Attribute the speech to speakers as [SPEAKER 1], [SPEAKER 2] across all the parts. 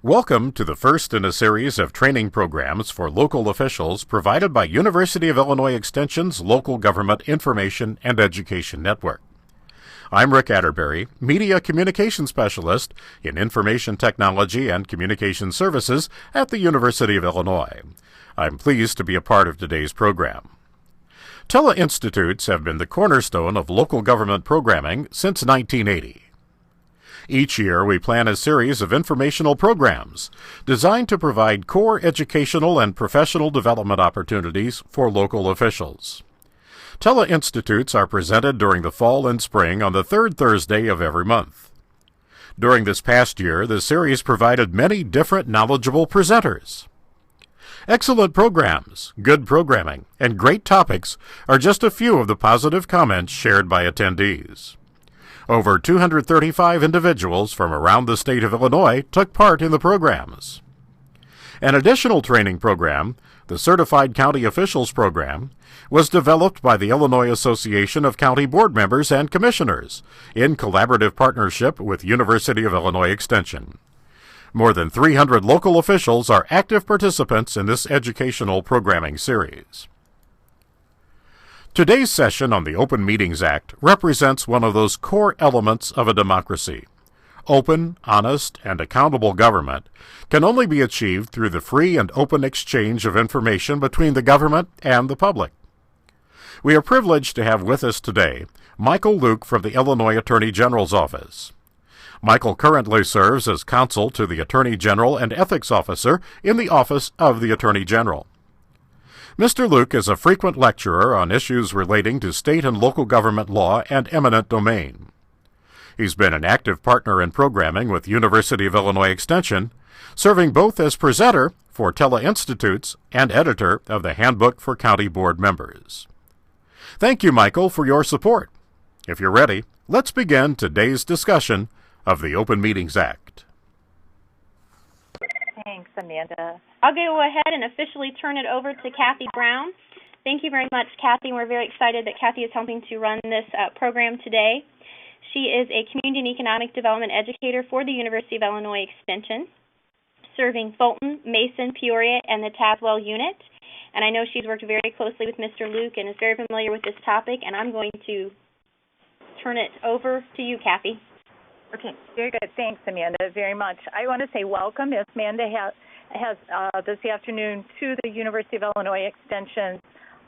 [SPEAKER 1] Welcome to the first in a series of training programs for local officials provided by University of Illinois Extension's Local Government Information and Education Network. I'm Rick Atterbury, Media Communication Specialist in Information Technology and Communication Services at the University of Illinois. I'm pleased to be a part of today's program. Tele-Institutes have been the cornerstone of local government programming since 1980. Each year, we plan a series of informational programs designed to provide core educational and professional development opportunities for local officials. Tele-Institutes are presented during the fall and spring on the third Thursday of every month. During this past year, the series provided many different knowledgeable presenters. Excellent programs, good programming, and great topics are just a few of the positive comments shared by attendees. Over 235 individuals from around the state of Illinois took part in the programs. An additional training program, the Certified County Officials Program, was developed by the Illinois Association of County Board Members and Commissioners in collaborative partnership with University of Illinois Extension. More than 300 local officials are active participants in this educational programming series. Today's session on the Open Meetings Act represents one of those core elements of a democracy. Open, honest, and accountable government can only be achieved through the free and open exchange of information between the government and the public. We are privileged to have with us today Michael Luke from the Illinois Attorney General's Office. Michael currently serves as counsel to the Attorney General and Ethics Officer in the Office of the Attorney General. Mr. Luke is a frequent lecturer on issues relating to state and local government law and eminent domain. He's been an active partner in programming with University of Illinois Extension, serving both as presenter for Tele-Institutes and editor of the Handbook for County Board Members. Thank you, Michael, for your support. If you're ready, let's begin today's discussion of the Open Meetings Act.
[SPEAKER 2] Thanks, Amanda. I'll go ahead and officially turn it over to Kathleen Brown. Thank you very much, Kathy. We're very excited that Kathy is helping to run this program today. She is a Community and Economic Development Educator for the University of Illinois Extension, serving Fulton, Mason, Peoria, and the Tazewell unit. And I know she's worked very closely with Mr. Luke and is very familiar with this topic, and I'm going to turn it over to you, Kathy.
[SPEAKER 3] Okay, very good. Thanks, Amanda, very much. I want to say welcome, as Amanda has this afternoon, to the University of Illinois Extension's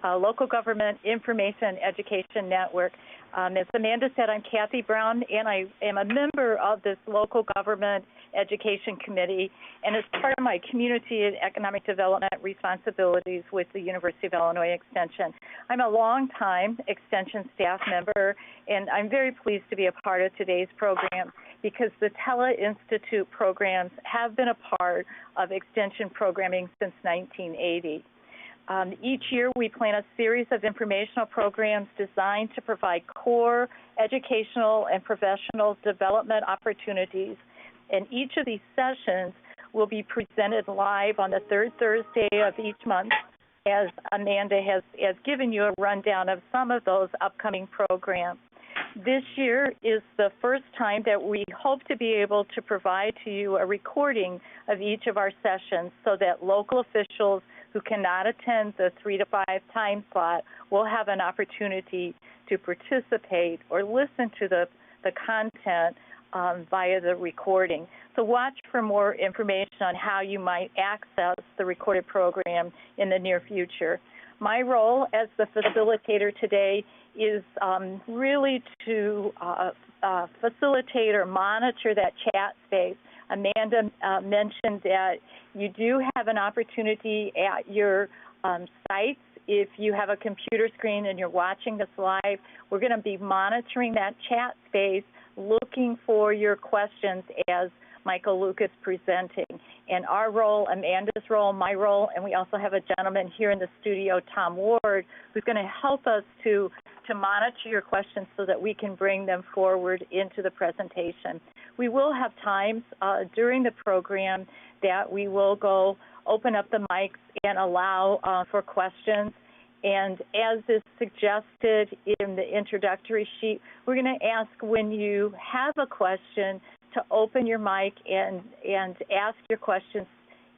[SPEAKER 3] Local Government Information Education Network. As Amanda said, I'm Kathy Brown, and I am a member of this Local Government Education Committee, and as part of my community and economic development responsibilities with the University of Illinois Extension. I'm a longtime Extension staff member, and I'm very pleased to be a part of today's program because the Tele-Institute programs have been a part of Extension programming since 1980. Each year, we plan a series of informational programs designed to provide core educational and professional development opportunities. And each of these sessions will be presented live on the third Thursday of each month, as Amanda has given you a rundown of some of those upcoming programs. This year is the first time that we hope to be able to provide to you a recording of each of our sessions so that local officials who cannot attend the 3 to 5 time slot will have an opportunity to participate or listen to the content via the recording. So watch for more information on how you might access the recorded program in the near future. My role as the facilitator today is really to facilitate or monitor that chat space. Amanda mentioned that you do have an opportunity at your sites. If you have a computer screen and you're watching this live, we're going to be monitoring that chat space, looking for your questions as Michael Luke is presenting. And our role, Amanda's role, my role, and we also have a gentleman here in the studio, Tom Ward, who's going to help us to monitor your questions so that we can bring them forward into the presentation. We will have times during the program that we will go open up the mics and allow for questions. And as is suggested in the introductory sheet, we're going to ask when you have a question to open your mic and ask your questions.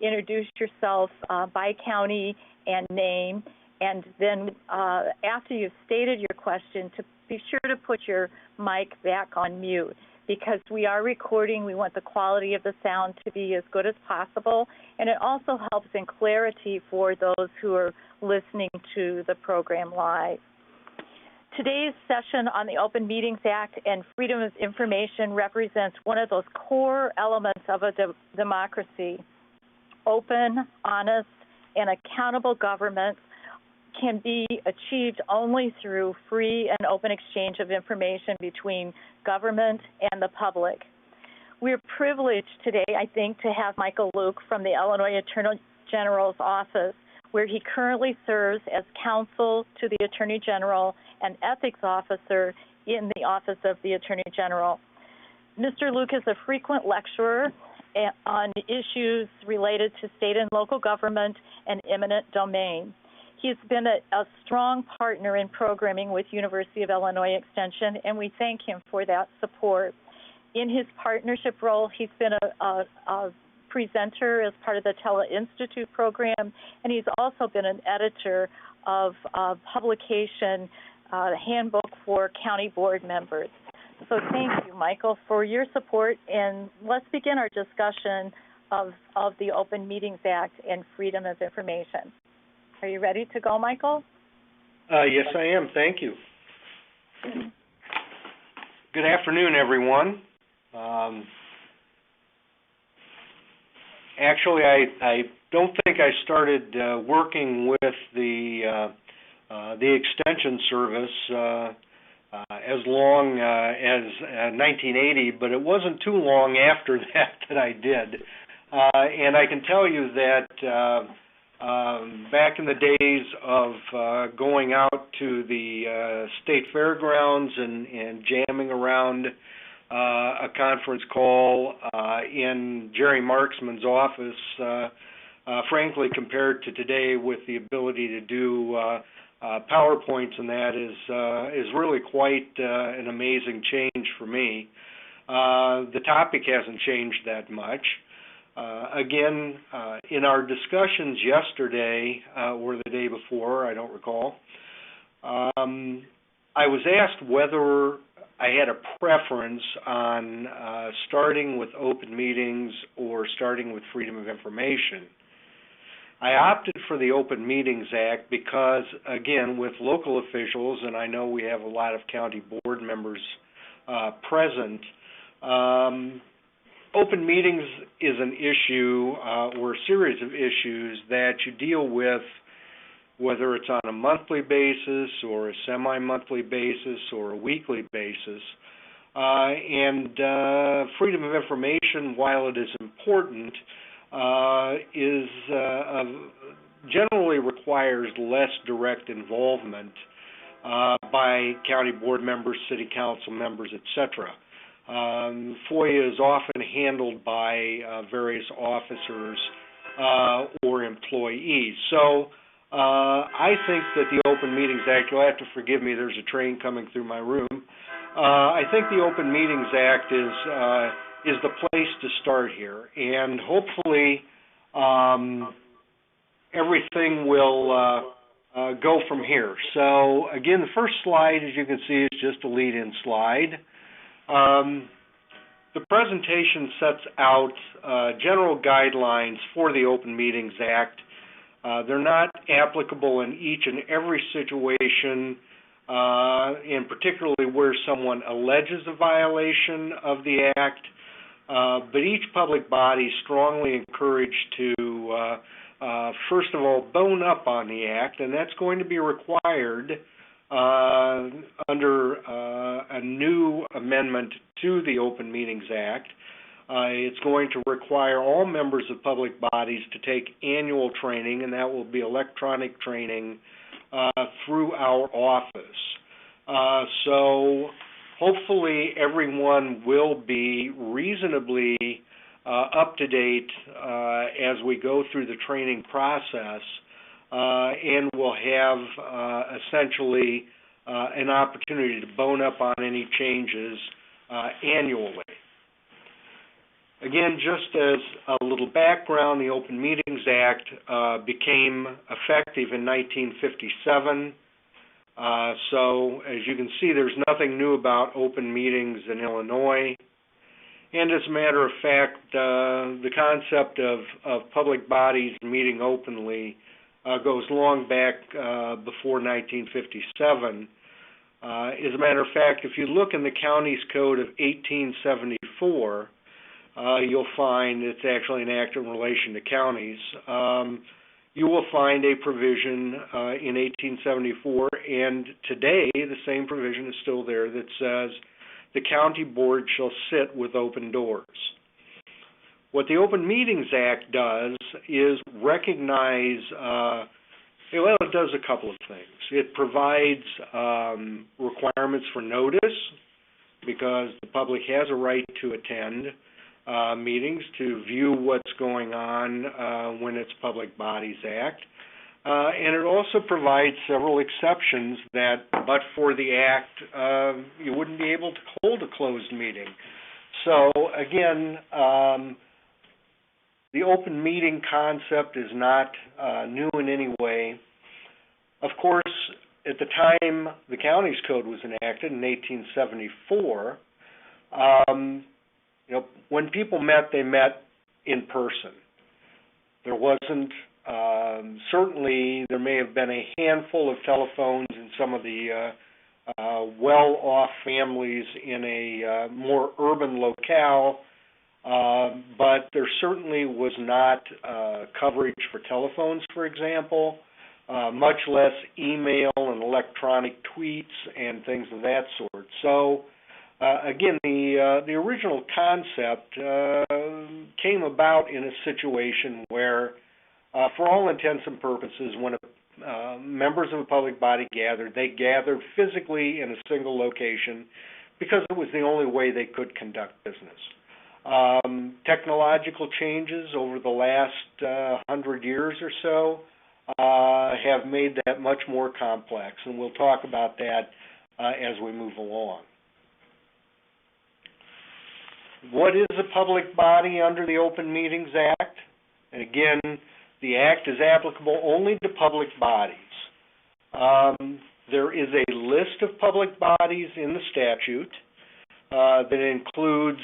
[SPEAKER 3] Introduce yourself by county and name, and then after you've stated your question, to be sure to put your mic back on mute, because we are recording. We want the quality of the sound to be as good as possible, and it also helps in clarity for those who are listening to the program live. Today's session on the Open Meetings Act and freedom of information represents one of those core elements of a democracy. Open, honest, and accountable government can be achieved only through free and open exchange of information between government and the public. We're privileged today, I think, to have Michael Luke from the Illinois Attorney General's office, where he currently serves as counsel to the Attorney General and ethics officer in the Office of the Attorney General. Mr. Luke is a frequent lecturer on issues related to state and local government and eminent domain. He's been a strong partner in programming with University of Illinois Extension, and we thank him for that support. In his partnership role, he's been a presenter as part of the Tele-Institutes program, and he's also been an editor of publication, Handbook for County Board Members. So thank you, Michael, for your support, and let's begin our discussion of the Open Meetings Act and freedom of information. Are you ready to go, Michael?
[SPEAKER 4] Yes, I am. Thank you. Good afternoon, everyone. Actually, I don't think I started working with the Extension Service as long as 1980, but it wasn't too long after that I did. And I can tell you that back in the days of going out to the state fairgrounds and jamming around a conference call in Jerry Marksman's office, frankly, compared to today with the ability to do PowerPoints, and that is really quite an amazing change for me. The topic hasn't changed that much. Again, in our discussions yesterday or the day before, I don't recall, I was asked whether I had a preference on starting with open meetings or starting with freedom of information. I opted for the Open Meetings Act because, again, with local officials, and I know we have a lot of county board members present, open meetings is an issue or a series of issues that you deal with, whether it's on a monthly basis or a semi-monthly basis or a weekly basis. And freedom of information, while it is important, generally requires less direct involvement by county board members, city council members, etc. FOIA is often handled by various officers or employees. So I think that the Open Meetings Act, you'll have to forgive me, there's a train coming through my room. I think the Open Meetings Act is the place to start here, and hopefully everything will go from here. So again, the first slide, as you can see, is just a lead-in slide. The presentation sets out general guidelines for the Open Meetings Act. They're not applicable in each and every situation, and particularly where someone alleges a violation of the Act, but each public body is strongly encouraged to, first of all, bone up on the Act, and that's going to be required under a new amendment to the Open Meetings Act. It's going to require all members of public bodies to take annual training, and that will be electronic training through our office. So hopefully everyone will be reasonably up to date as we go through the training process, and will have essentially an opportunity to bone up on any changes annually. Again, just as a little background, the Open Meetings Act became effective in 1957. So, as you can see, there's nothing new about open meetings in Illinois. And as a matter of fact, the concept of public bodies meeting openly goes long back before 1957. As a matter of fact, if you look in the county's code of 1874, you'll find it's actually an act in relation to counties. You will find a provision in 1874, and today the same provision is still there that says the county board shall sit with open doors. What the Open Meetings Act does is recognize, well, it does a couple of things. It provides requirements for notice, because the public has a right to attend meetings, to view what's going on when it's Public Bodies Act. And it also provides several exceptions that, but for the Act, you wouldn't be able to hold a closed meeting. So, again, the open meeting concept is not new in any way. Of course, at the time the county's code was enacted in 1874, when people met, they met in person. There wasn't, certainly there may have been a handful of telephones in some of the well-off families in a more urban locale, but there certainly was not coverage for telephones, for example, much less email and electronic tweets and things of that sort. So, again, the original concept came about in a situation where, for all intents and purposes, when members of a public body gathered, they gathered physically in a single location because it was the only way they could conduct business. Technological changes over the last 100 years or so have made that much more complex, and we'll talk about that as we move along. What is a public body under the Open Meetings Act? And again, the Act is applicable only to public bodies. There is a list of public bodies in the statute that includes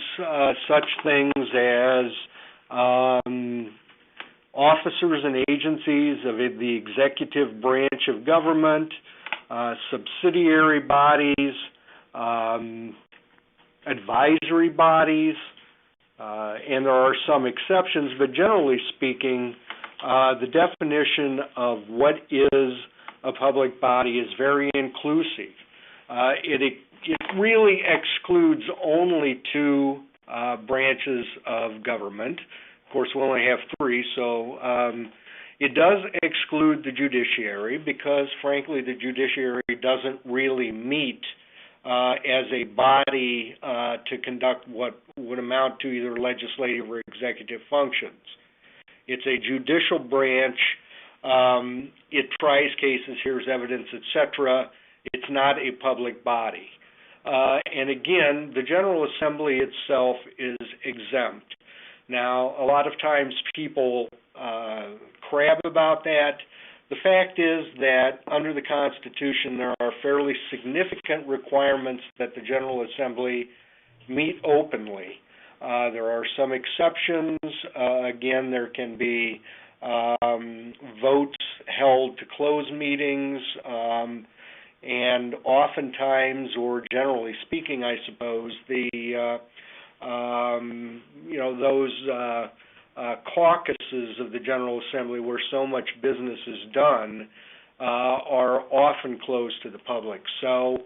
[SPEAKER 4] such things as officers and agencies of the executive branch of government, subsidiary bodies, advisory bodies, and there are some exceptions, but generally speaking, the definition of what is a public body is very inclusive. It really excludes only two branches of government. Of course, we only have three, so it does exclude the judiciary because, frankly, the judiciary doesn't really meet as a body to conduct what would amount to either legislative or executive functions. It's a judicial branch. It tries cases, hears evidence, etc. It's not a public body. And again, the General Assembly itself is exempt. Now, a lot of times people crab about that. The fact is that under the Constitution there are fairly significant requirements that the General Assembly meet openly. There are some exceptions. Again, there can be votes held to close meetings, and oftentimes, or generally speaking, I suppose, those caucuses of the General Assembly where so much business is done are often closed to the public. So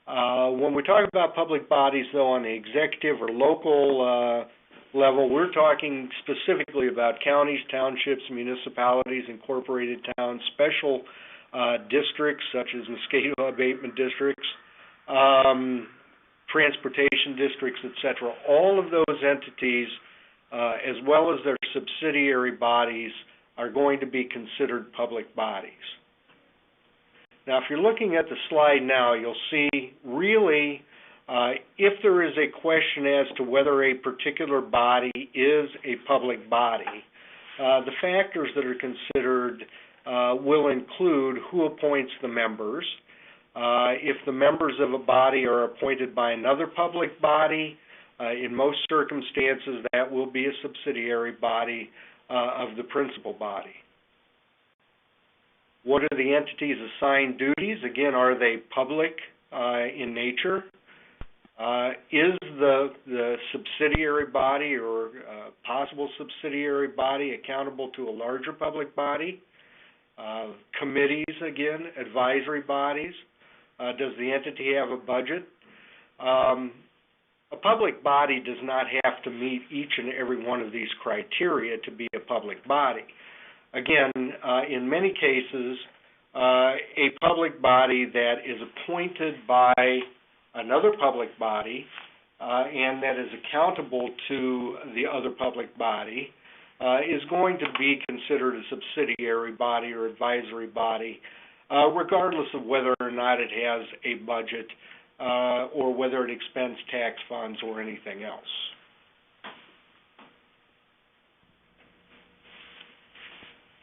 [SPEAKER 4] when we talk about public bodies, though, on the executive or local level, we're talking specifically about counties, townships, municipalities, incorporated towns, special districts such as mosquito abatement districts, transportation districts, etc. All of those entities, as well as their subsidiary bodies, are going to be considered public bodies. Now, if you're looking at the slide now, you'll see really If there is a question as to whether a particular body is a public body, the factors that are considered will include who appoints the members. If the members of a body are appointed by another public body, in most circumstances that will be a subsidiary body of the principal body. What are the entity's assigned duties? Again, are they public in nature? Is the subsidiary body or possible subsidiary body accountable to a larger public body? Committees, again, advisory bodies. Does the entity have a budget? A public body does not have to meet each and every one of these criteria to be a public body. Again, in many cases, a public body that is appointed by another public body and that is accountable to the other public body is going to be considered a subsidiary body or advisory body, regardless of whether or not it has a budget or whether it expends tax funds or anything else.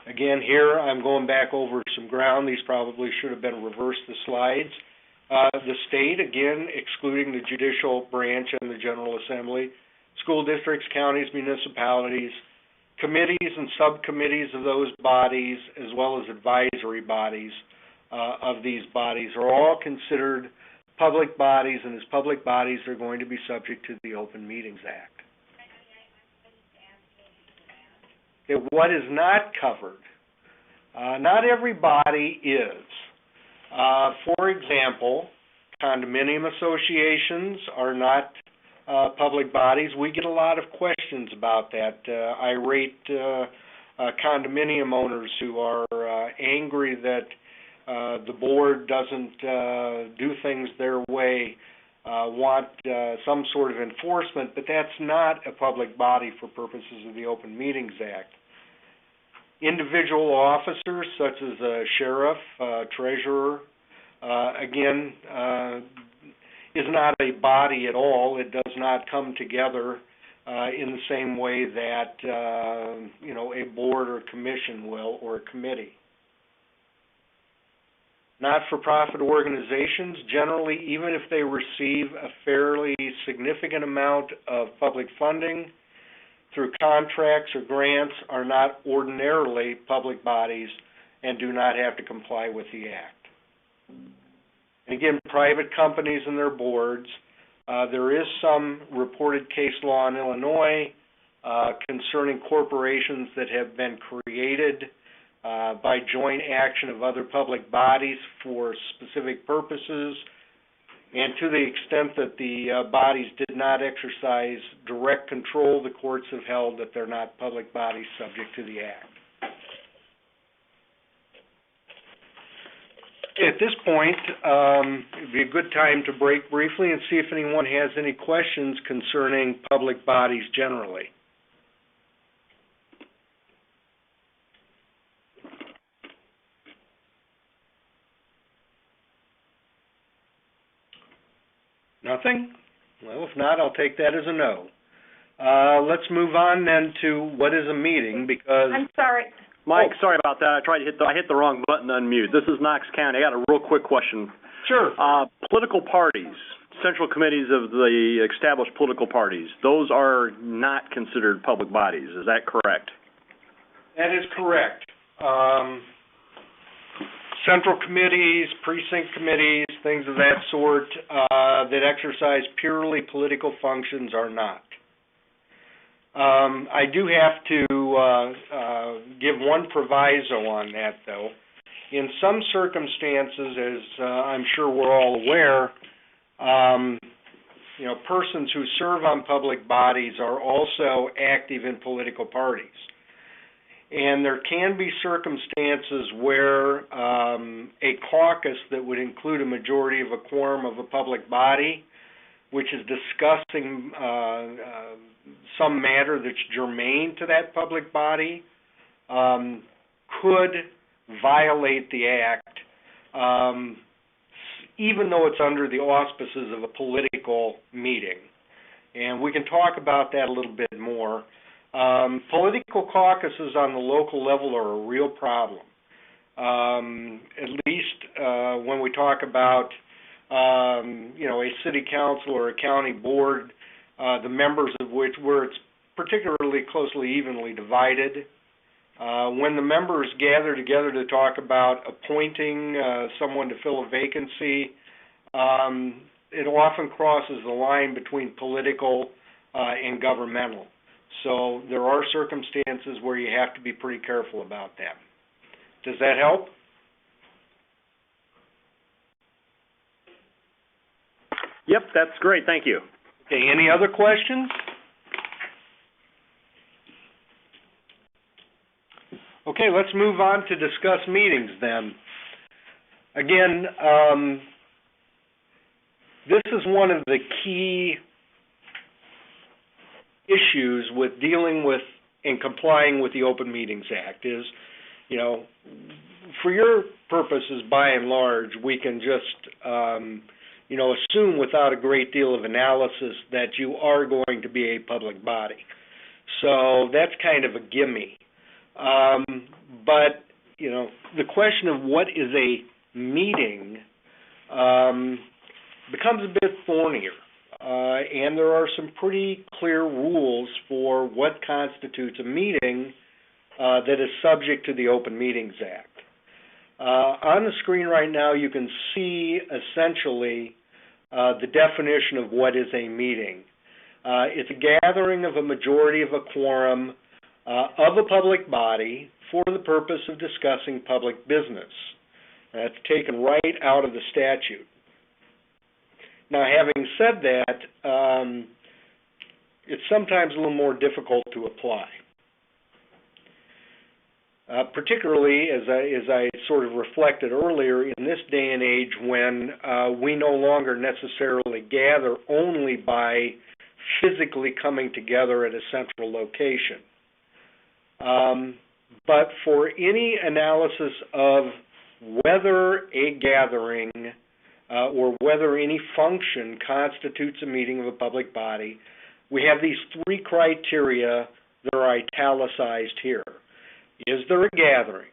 [SPEAKER 4] Again, here I'm going back over some ground. These probably should have been reversed, the slides. The state, again, excluding the judicial branch and the General Assembly, school districts, counties, municipalities, committees and subcommittees of those bodies, as well as advisory bodies of these bodies are all considered public bodies, and as public bodies they're going to be subject to the Open Meetings Act. Okay, what is not covered? Not every body is. For example, condominium associations are not public bodies. We get a lot of questions about that. Irate condominium owners who are angry that the board doesn't do things their way, want some sort of enforcement, but that's not a public body for purposes of the Open Meetings Act. Individual officers such as a sheriff, treasurer, again, is not a body at all. It does not come together in the same way that a board or commission will, or a committee. Not-for-profit organizations, generally, even if they receive a fairly significant amount of public funding through contracts or grants, are not ordinarily public bodies and do not have to comply with the Act. And again, private companies and their boards, there is some reported case law in Illinois concerning corporations that have been created by joint action of other public bodies for specific purposes, and to the extent that the bodies did not exercise direct control, the courts have held that they're not public bodies subject to the Act. At this point, it'd be a good time to break briefly and see if anyone has any questions concerning public bodies generally. Nothing? Well, if not, I'll take that as a no. Let's move on then to what is a meeting, because...
[SPEAKER 3] I'm sorry.
[SPEAKER 5] Mike, sorry about that. I hit the wrong button to unmute. This is Knox County. I got a real quick question.
[SPEAKER 4] Sure.
[SPEAKER 5] Political parties, central committees of the established political parties, those are not considered public bodies. Is that correct?
[SPEAKER 4] That is correct. Central committees, precinct committees, things of that sort that exercise purely political functions are not. I do have to give one proviso on that, though. In some circumstances, as I'm sure we're all aware, persons who serve on public bodies are also active in political parties. And there can be circumstances where a caucus that would include a majority of a quorum of a public body, which is discussing some matter that's germane to that public body, could violate the Act even though it's under the auspices of a political meeting. And we can talk about that a little bit more. Political caucuses on the local level are a real problem. At least when we talk about, a city council or a county board, the members of which, where it's particularly closely evenly divided. When the members gather together to talk about appointing someone to fill a vacancy, it often crosses the line between political and governmental. So there are circumstances where you have to be pretty careful about that. Does that help?
[SPEAKER 5] Yep, that's great. Thank you.
[SPEAKER 4] Okay, any other questions? Okay, let's move on to discuss meetings then. Again, this is one of the key issues with dealing with and complying with the Open Meetings Act is, for your purposes, by and large, we can just, assume without a great deal of analysis that you are going to be a public body. So that's kind of a gimme. But, the question of what is a meeting becomes a bit thornier. And there are some pretty clear rules for what constitutes a meeting that is subject to the Open Meetings Act. On the screen right now, you can see essentially the definition of what is a meeting. It's a gathering of a majority of a quorum of a public body for the purpose of discussing public business. That's taken right out of the statute. Now, having said that, it's sometimes a little more difficult to apply. Particularly, as I sort of reflected earlier, in this day and age when we no longer necessarily gather only by physically coming together at a central location. But for any analysis of whether a gathering or whether any function constitutes a meeting of a public body, we have these three criteria that are italicized here. Is there a gathering,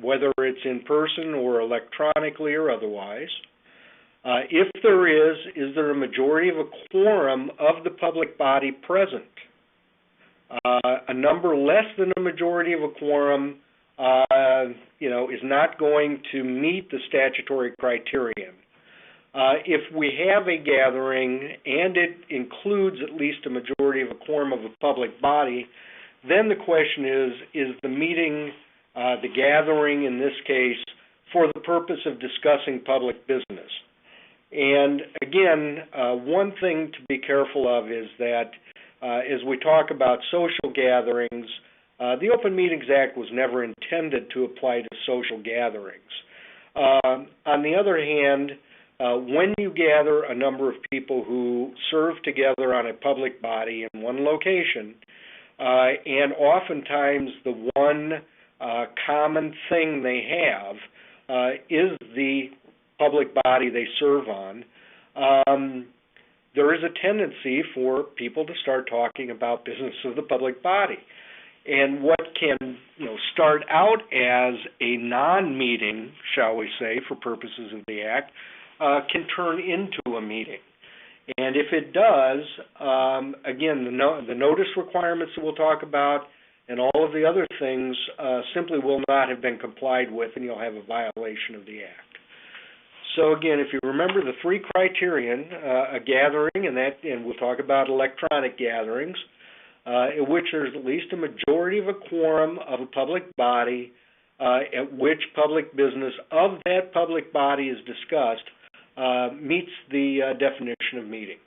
[SPEAKER 4] whether it's in person or electronically or otherwise? If there is there a majority of a quorum of the public body present? A number less than a majority of a quorum, is not going to meet the statutory criterion. If we have a gathering and it includes at least a majority of a quorum of a public body, then the question is the meeting, the gathering in this case, for the purpose of discussing public business? And again, one thing to be careful of is that as we talk about social gatherings, the Open Meetings Act was never intended to apply to social gatherings. On the other hand, when you gather a number of people who serve together on a public body in one location, and oftentimes the one common thing they have is the public body they serve on, there is a tendency for people to start talking about business of the public body. And what can start out as a non-meeting, shall we say, for purposes of the Act, can turn into a meeting. And if it does, again, the notice requirements that we'll talk about and all of the other things simply will not have been complied with, and you'll have a violation of the Act. So again, if you remember the three criterion, a gathering, and we'll talk about electronic gatherings, in which there's at least a majority of a quorum of a public body at which public business of that public body is discussed, meets the definition of meeting.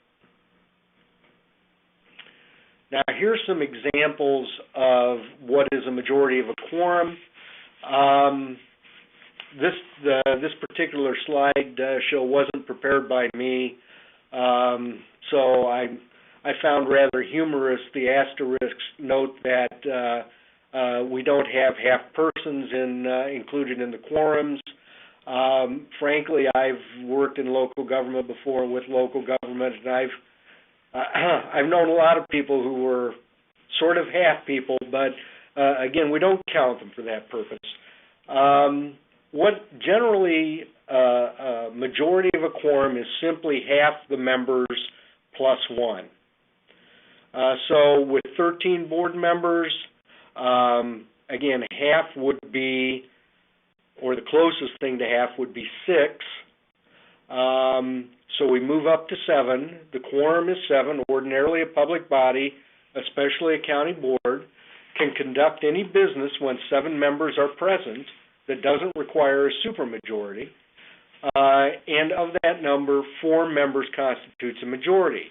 [SPEAKER 4] Now, here's some examples of what is a majority of a quorum. This particular slide show wasn't prepared by me, so I found rather humorous the asterisks note that we don't have half persons included in the quorums. Frankly, I've worked in local government before with local government, and I've known a lot of people who were sort of half people, but again, we don't count them for that purpose. What generally majority of a quorum is simply half the members plus one. So with 13 board members, again, half would be, or the closest thing to half would be 6. So we move up to 7. The quorum is 7. Ordinarily, a public body, especially a county board, can conduct any business when 7 members are present that doesn't require a supermajority. And of that number, 4 members constitutes a majority.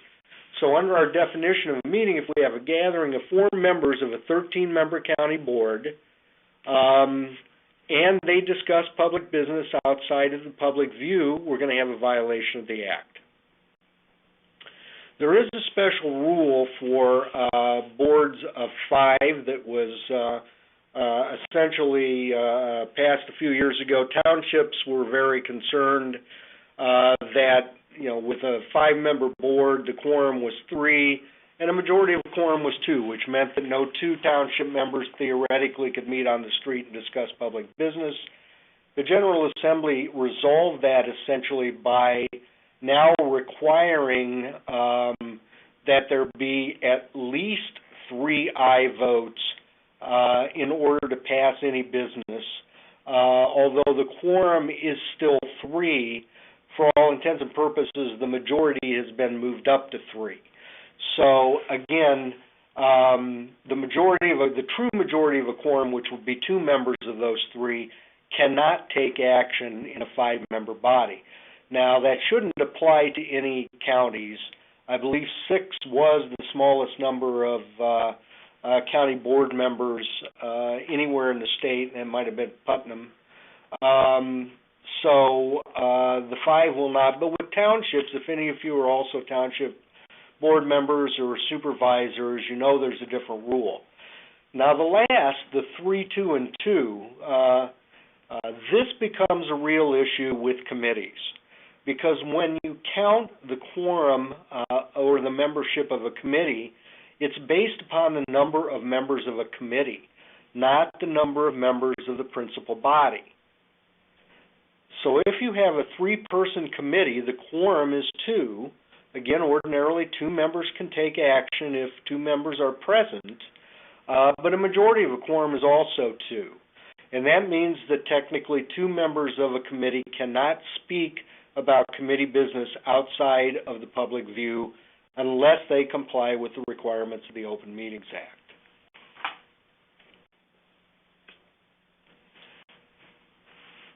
[SPEAKER 4] So under our definition of a meeting, if we have a gathering of 4 members of a 13-member county board, and they discuss public business outside of the public view, we're going to have a violation of the Act. There is a special rule for boards of 5 that was essentially passed a few years ago. Townships were very concerned that, with a 5-member board, the quorum was 3, and a majority of the quorum was 2, which meant that no 2 township members theoretically could meet on the street and discuss public business. The General Assembly resolved that essentially by now requiring that there be at least 3 aye votes in order to pass any business, although the quorum is still 3. For all intents and purposes, the majority has been moved up to 3. So again, the true majority of a quorum, which would be 2 members of those 3, cannot take action in a 5-member body. Now, that shouldn't apply to any counties. I believe 6 was the smallest number of county board members anywhere in the state, and it might have been Putnam. So the 5 will not. But with townships, if any of you are also township board members or supervisors, there's a different rule. Now the last, the 3, 2, and 2, this becomes a real issue with committees, because when you count the quorum or the membership of a committee, it's based upon the number of members of a committee, not the number of members of the principal body. So if you have a 3-person committee, the quorum is 2. Again, ordinarily 2 members can take action if 2 members are present, but a majority of a quorum is also 2. And that means that technically 2 members of a committee cannot speak about committee business outside of the public view unless they comply with the requirements of the Open Meetings Act.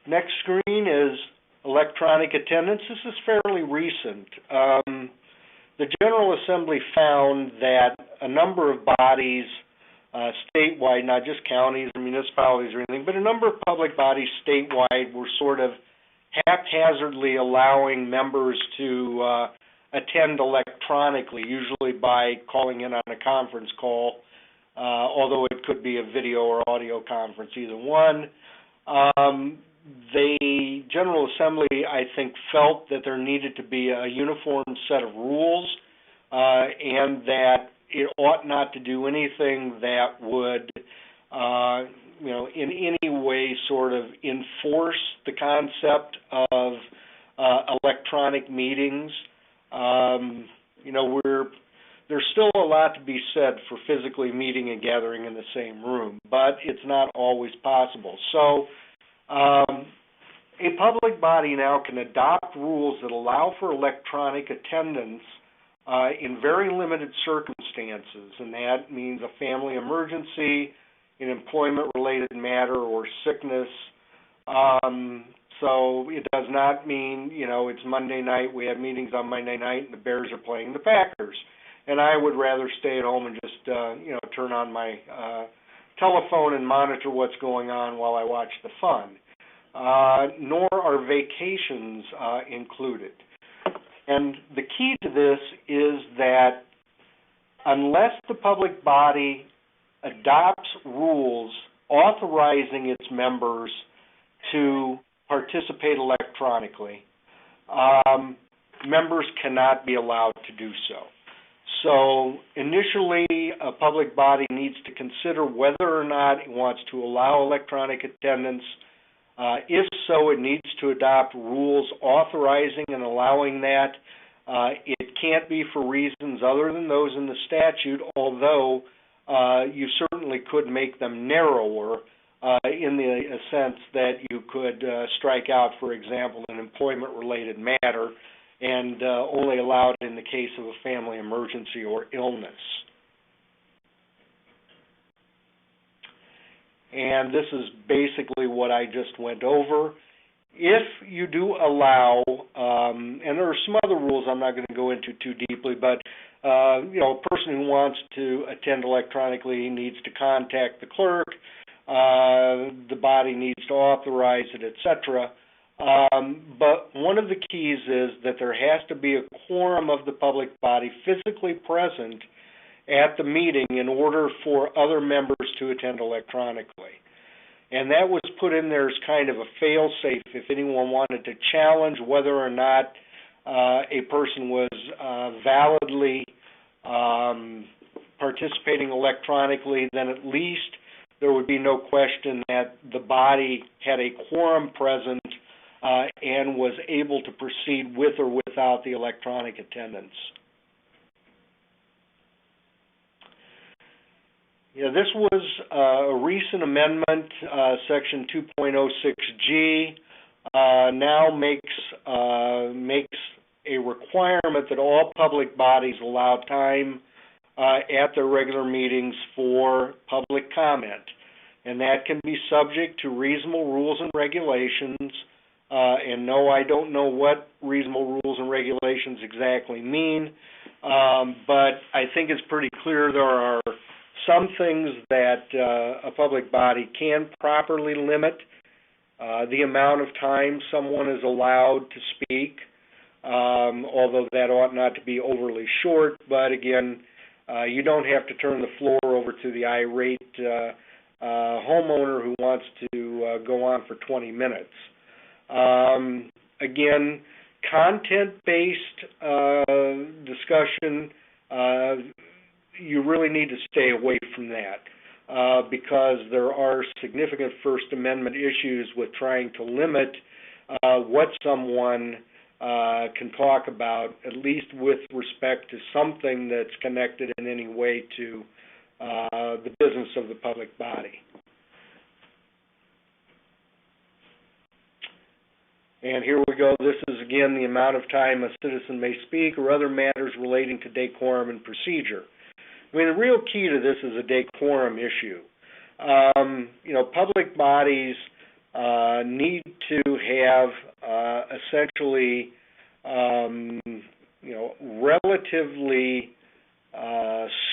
[SPEAKER 4] Next screen is electronic attendance. This is fairly recent. The General Assembly found that a number of bodies statewide, not just counties or municipalities or anything, but a number of public bodies statewide were sort of haphazardly allowing members to attend electronically, usually by calling in on a conference call, although it could be a video or audio conference, either one. The General Assembly, I think, felt that there needed to be a uniform set of rules and that it ought not to do anything that would, in any way sort of enforce the concept of electronic meetings. There's still a lot to be said for physically meeting and gathering in the same room, but it's not always possible. So a public body now can adopt rules that allow for electronic attendance in very limited circumstances, and that means a family emergency, an employment-related matter, or sickness. So it does not mean, it's Monday night, we have meetings on Monday night, and the Bears are playing the Packers. And I would rather stay at home and just, turn on my telephone and monitor what's going on while I watch the fun. Nor are vacations included. And the key to this is that unless the public body adopts rules authorizing its members to participate electronically, members cannot be allowed to do so. So initially, a public body needs to consider whether or not it wants to allow electronic attendance. If so, it needs to adopt rules authorizing and allowing that. It can't be for reasons other than those in the statute, although you certainly could make them narrower in the sense that you could strike out, for example, an employment-related matter and only allow it in the case of a family emergency or illness. And this is basically what I just went over. If you do allow, and there are some other rules I'm not going to go into too deeply, but a person who wants to attend electronically needs to contact the clerk, the body needs to authorize it, etc. But one of the keys is that there has to be a quorum of the public body physically present at the meeting in order for other members to attend electronically. And that was put in there as kind of a fail-safe if anyone wanted to challenge whether or not a person was validly participating electronically, then at least there would be no question that the body had a quorum present and was able to proceed with or without the electronic attendance. Yeah, this was a recent amendment, Section 2.06G, now makes a requirement that all public bodies allow time at their regular meetings for public comment, and that can be subject to reasonable rules and regulations. And no, I don't know what reasonable rules and regulations exactly mean, but I think it's pretty clear there are some things that a public body can properly limit. The amount of time someone is allowed to speak, although that ought not to be overly short, but again, you don't have to turn the floor over to the irate homeowner who wants to go on for 20 minutes. Again, content-based discussion, you really need to stay away from that because there are significant First Amendment issues with trying to limit what someone can talk about, at least with respect to something that's connected in any way to the business of the public body. And here we go. This is, again, the amount of time a citizen may speak or other matters relating to decorum and procedure. I mean, the real key to this is a decorum issue. Public bodies need to have essentially, relatively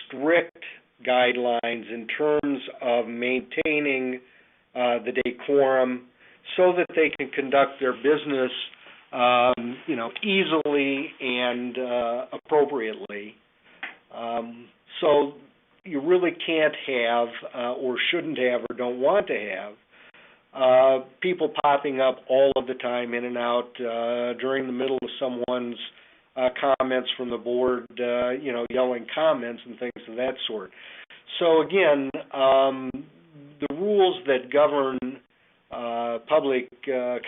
[SPEAKER 4] strict guidelines in terms of maintaining the decorum so that they can conduct their business, easily and appropriately. So you really can't have, or shouldn't have, or don't want to have people popping up all of the time in and out during the middle of someone's comments from the board, yelling comments and things of that sort. So again, the rules that govern public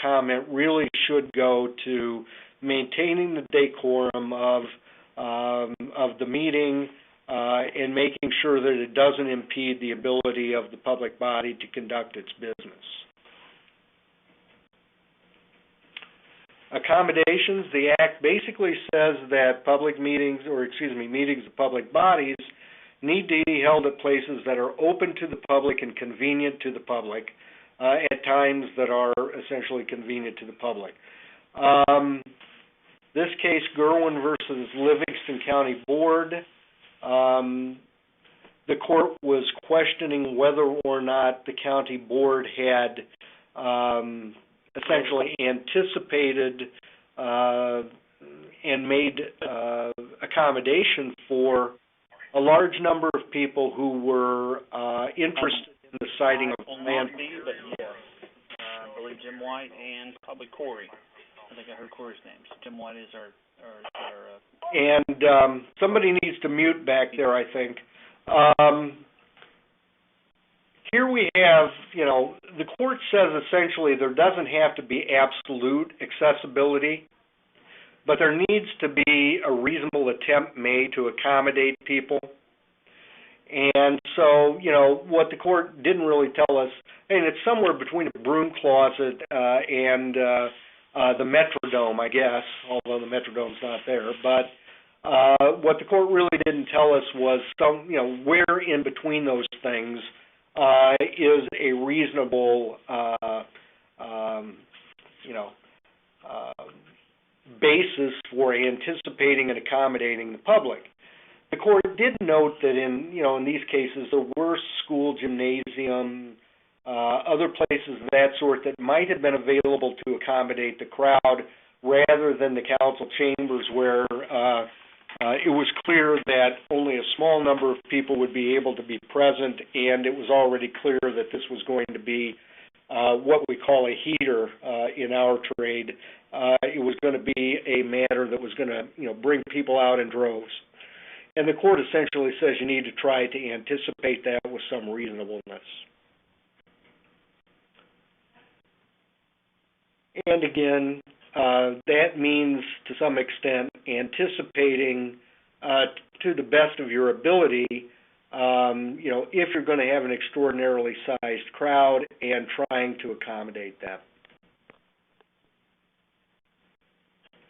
[SPEAKER 4] comment really should go to maintaining the decorum of the meeting and making sure that it doesn't impede the ability of the public body to conduct its business. Accommodations, the Act basically says that meetings of public bodies need to be held at places that are open to the public and convenient to the public at times that are essentially convenient to the public. This case, Gerwin versus Livingston County Board, the court was questioning whether or not the county board had essentially anticipated and made accommodation for a large number of people who were interested in the siting of land.
[SPEAKER 6] I believe Jim Jim White, and probably Corey. I think I heard Corey's name. So Jim White is our
[SPEAKER 4] and somebody needs to mute back there, I think. Here we have, the court says essentially there doesn't have to be absolute accessibility, but there needs to be a reasonable attempt made to accommodate people. And so, what the court didn't really tell us, and it's somewhere between a broom closet and the Metrodome, I guess, although the Metrodome's not there. But what the court really didn't tell us was where in between those things is a reasonable, basis for anticipating and accommodating the public. The court did note that in these cases there were school gymnasium, other places of that sort that might have been available to accommodate the crowd rather than the council chambers where it was clear that only a small number of people would be able to be present, and it was already clear that this was going to be what we call a heater in our trade. It was going to be a matter that was going to bring people out in droves. And the court essentially says you need to try to anticipate that with some reasonableness. And again, that means to some extent anticipating to the best of your ability, if you're going to have an extraordinarily sized crowd and trying to accommodate that.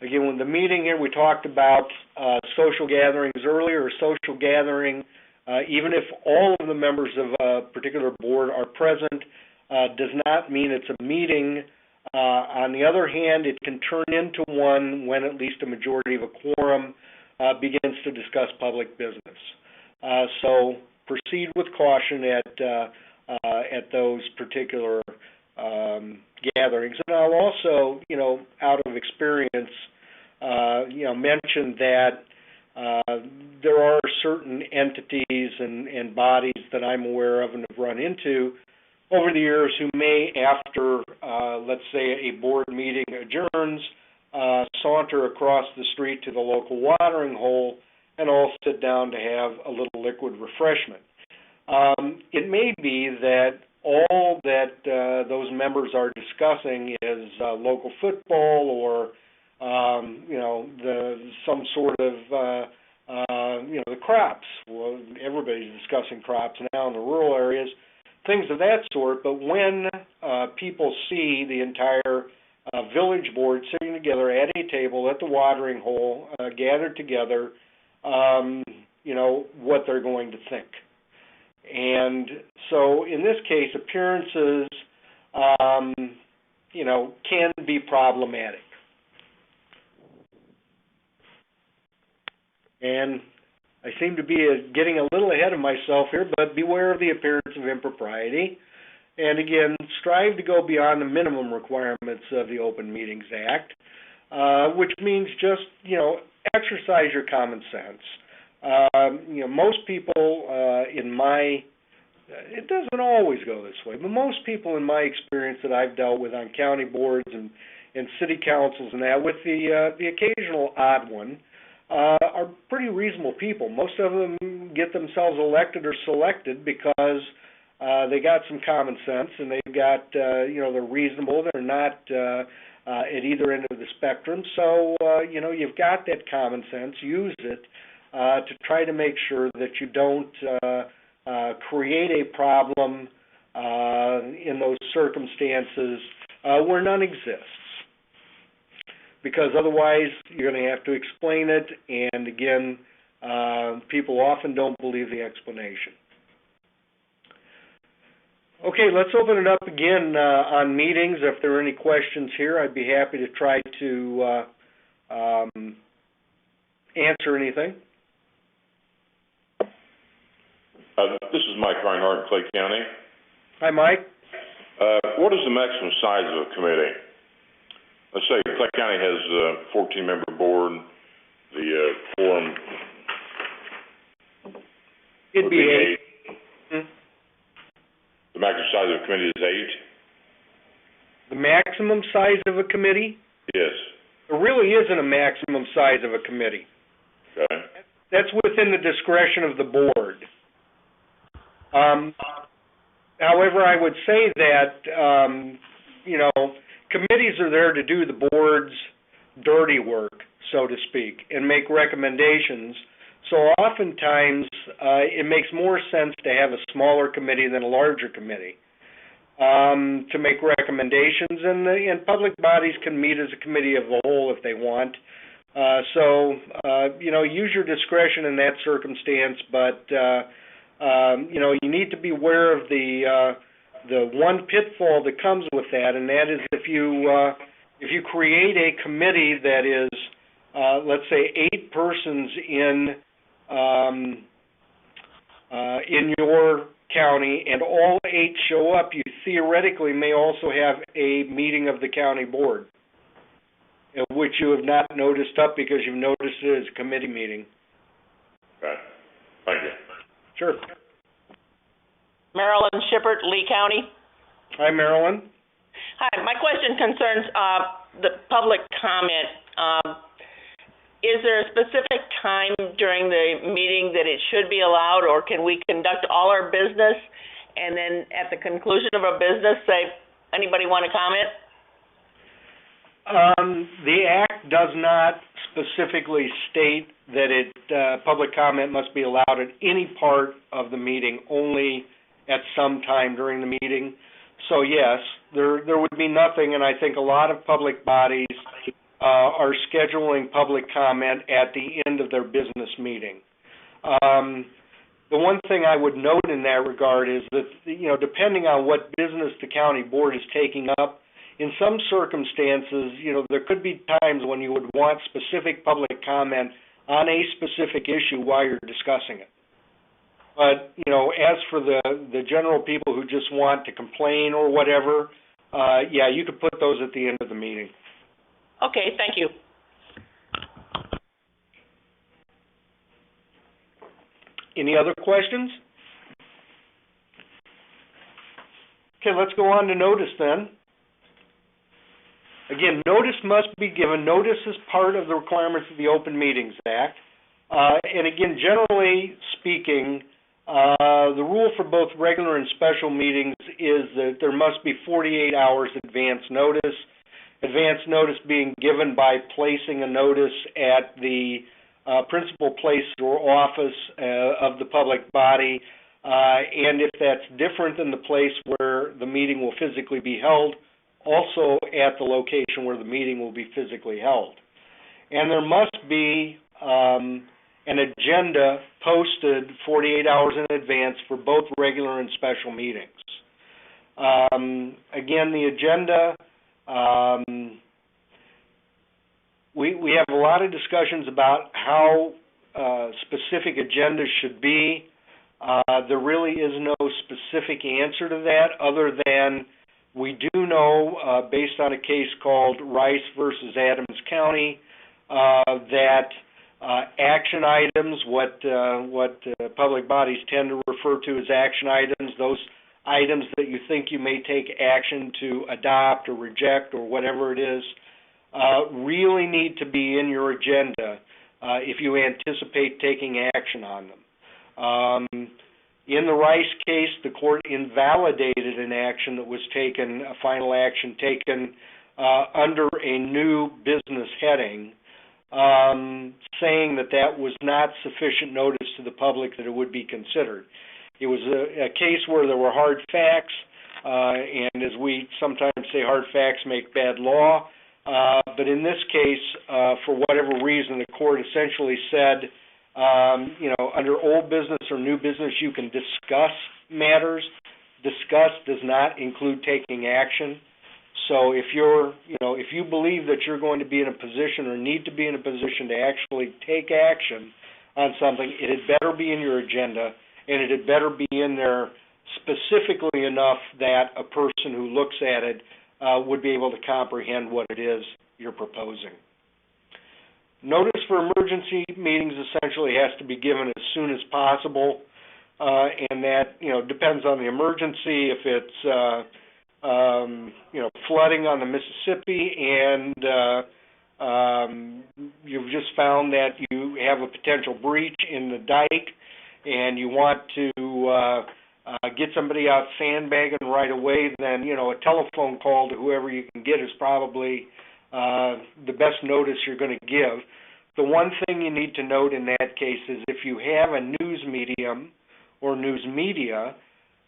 [SPEAKER 4] Again, when the meeting here, we talked about social gatherings earlier. A social gathering, even if all of the members of a particular board are present, does not mean it's a meeting. On the other hand, it can turn into one when at least a majority of a quorum begins to discuss public business. So proceed with caution at those particular gatherings. And I'll also, out of experience, mention that there are certain entities and bodies that I'm aware of and have run into over the years who may, after, let's say, a board meeting adjourns, saunter across the street to the local watering hole and all sit down to have a little liquid refreshment. It may be that all that those members are discussing is local football or some sort of the crops. Well, everybody's discussing crops now in the rural areas, things of that sort. But when people see the entire village board sitting together at a table at the watering hole, gathered together, what they're going to think. And so in this case, appearances, can be problematic. And I seem to be getting a little ahead of myself here, but beware of the appearance of impropriety. And again, strive to go beyond the minimum requirements of the Open Meetings Act, which means just, exercise your common sense. Most people it doesn't always go this way, but most people in my experience that I've dealt with on county boards and city councils and that, with the occasional odd one, are pretty reasonable people. Most of them get themselves elected or selected because they got some common sense and they've got, they're reasonable. They're not at either end of the spectrum. So, you've got that common sense. Use it to try to make sure that you don't create a problem in those circumstances where none exists. Because otherwise you're going to have to explain it, and again, people often don't believe the explanation. Okay, let's open it up again on meetings. If there are any questions here, I'd be happy to try to answer anything.
[SPEAKER 7] This is Mike Reinhardt in Clay County.
[SPEAKER 4] Hi, Mike.
[SPEAKER 7] What is the maximum size of a committee? Let's say Clay County has a 14-member board. The quorum
[SPEAKER 4] It'd be 8.
[SPEAKER 7] The maximum size of a committee is
[SPEAKER 4] The maximum size of a committee?
[SPEAKER 7] Yes.
[SPEAKER 4] There really isn't a maximum size of a committee.
[SPEAKER 7] Okay.
[SPEAKER 4] That's within the discretion of the board. However, I would say that, committees are there to do the board's dirty work, so to speak, and make recommendations. So oftentimes, it makes more sense to have a smaller committee than a larger committee to make recommendations, and public bodies can meet as a committee of the whole if they want. Use your discretion in that circumstance, but you need to be aware of the one pitfall that comes with that, and that is if you create a committee that is, let's say, 8 persons in your county, and all 8 show up, you theoretically may also have a meeting of the county board, which you have not noticed up because you've noticed it as a committee meeting.
[SPEAKER 7] Okay. Thank you.
[SPEAKER 4] Sure.
[SPEAKER 8] Marilyn Shippert, Lee County.
[SPEAKER 4] Hi, Marilyn.
[SPEAKER 8] Hi. My question concerns the public comment. Is there a specific time during the meeting that it should be allowed, or can we conduct all our business and then at the conclusion of our business say, anybody want to comment?
[SPEAKER 4] The Act does not specifically state that public comment must be allowed at any part of the meeting, only at some time during the meeting. So yes, there would be nothing, and I think a lot of public bodies are scheduling public comment at the end of their business meeting. The one thing I would note in that regard is that, depending on what business the county board is taking up, in some circumstances, there could be times when you would want specific public comment on a specific issue while you're discussing it. But, as for the general people who just want to complain or whatever, you could put those at the end of the meeting.
[SPEAKER 8] Okay, thank you.
[SPEAKER 4] Any other questions? Okay, let's go on to notice then. Again, notice must be given. Notice is part of the requirements of the Open Meetings Act. And again, generally speaking, the rule for both regular and special meetings is that there must be 48 hours advance notice. Advance notice being given by placing a notice at the principal place or office of the public body, and if that's different than the place where the meeting will physically be held, also at the location where the meeting will be physically held. And there must be an agenda posted 48 hours in advance for both regular and special meetings. Again, the agenda, we have a lot of discussions about how specific agendas should be. There really is no specific answer to that other than we do know, based on a case called Rice versus Adams County, that action items, what public bodies tend to refer to as action items, those items that you think you may take action to adopt or reject or whatever it is, really need to be in your agenda if you anticipate taking action on them. In the Rice case, the court invalidated an action that was taken, a final action taken under a new business heading, saying that that was not sufficient notice to the public that it would be considered. It was a case where there were hard facts, and as we sometimes say, hard facts make bad law. But in this case, for whatever reason, the court essentially said, under old business or new business, you can discuss matters. Discuss does not include taking action. So if if you believe that you're going to be in a position or need to be in a position to actually take action on something, it had better be in your agenda, and it had better be in there specifically enough that a person who looks at it would be able to comprehend what it is you're proposing. Notice for emergency meetings essentially has to be given as soon as possible, and that depends on the emergency. If it's flooding on the Mississippi, and you've just found that you have a potential breach in the dike, and you want to get somebody out sandbagging right away, then, a telephone call to whoever you can get is probably the best notice you're going to give. The one thing you need to note in that case is if you have a news medium or news media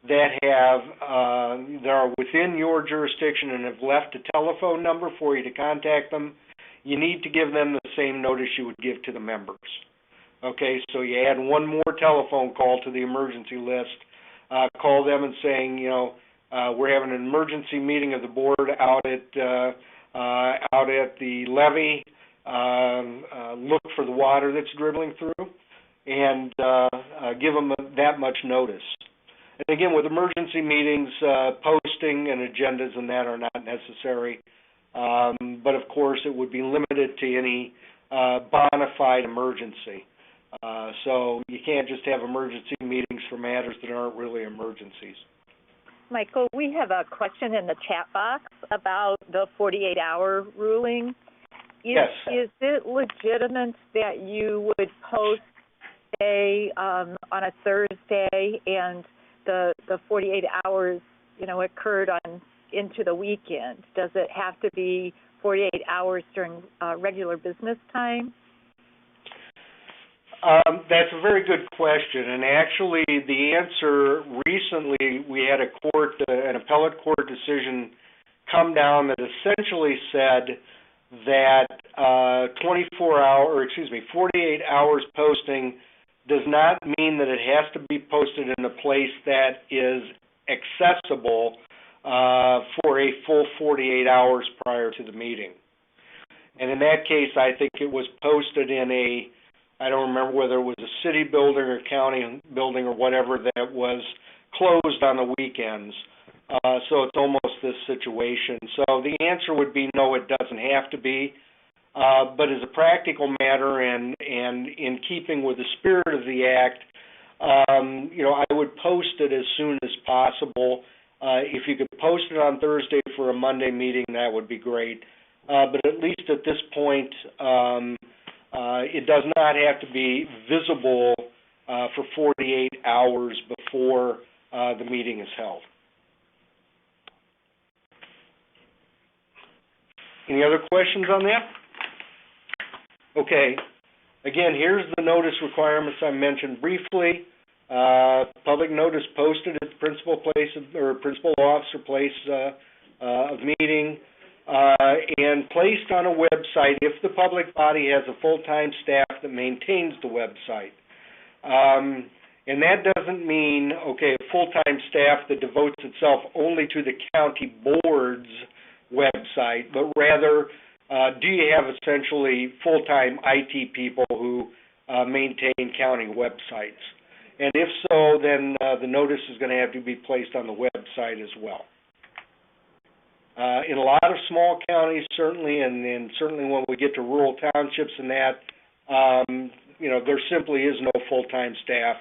[SPEAKER 4] that are within your jurisdiction and have left a telephone number for you to contact them, you need to give them the same notice you would give to the members. Okay, so you add one more telephone call to the emergency list. Call them and saying, we're having an emergency meeting of the board out at the levee. Look for the water that's dribbling through, and give them that much notice. And again, with emergency meetings, posting and agendas and that are not necessary. But of course, it would be limited to any bona fide emergency. So you can't just have emergency meetings for matters that aren't really emergencies.
[SPEAKER 3] Michael, we have a question in the chat box about the 48-hour ruling.
[SPEAKER 4] Yes.
[SPEAKER 3] Is it legitimate that you would post, say, on a Thursday and the 48 hours, occurred into the weekend? Does it have to be 48 hours during regular business time?
[SPEAKER 4] That's a very good question, and actually the answer recently, we had an appellate court decision come down that essentially said that 48 hours posting does not mean that it has to be posted in a place that is accessible for a full 48 hours prior to the meeting. And in that case, I think it was posted in I don't remember whether it was a city building or county building or whatever that was closed on the weekends. So it's almost this situation. So the answer would be no, it doesn't have to be. But as a practical matter and in keeping with the spirit of the Act, I would post it as soon as possible. If you could post it on Thursday for a Monday meeting, that would be great. But at least at this point, it does not have to be visible for 48 hours before the meeting is held. Any other questions on that? Okay. Again, here's the notice requirements I mentioned briefly. Public notice posted at the principal office or place of meeting, and placed on a website if the public body has a full-time staff that maintains the website. And that doesn't mean, a full-time staff that devotes itself only to the county board's website, but rather, do you have essentially full-time IT people who maintain county websites? And if so, then the notice is going to have to be placed on the website as well. In a lot of small counties, certainly, and certainly when we get to rural townships and that, there simply is no full-time staff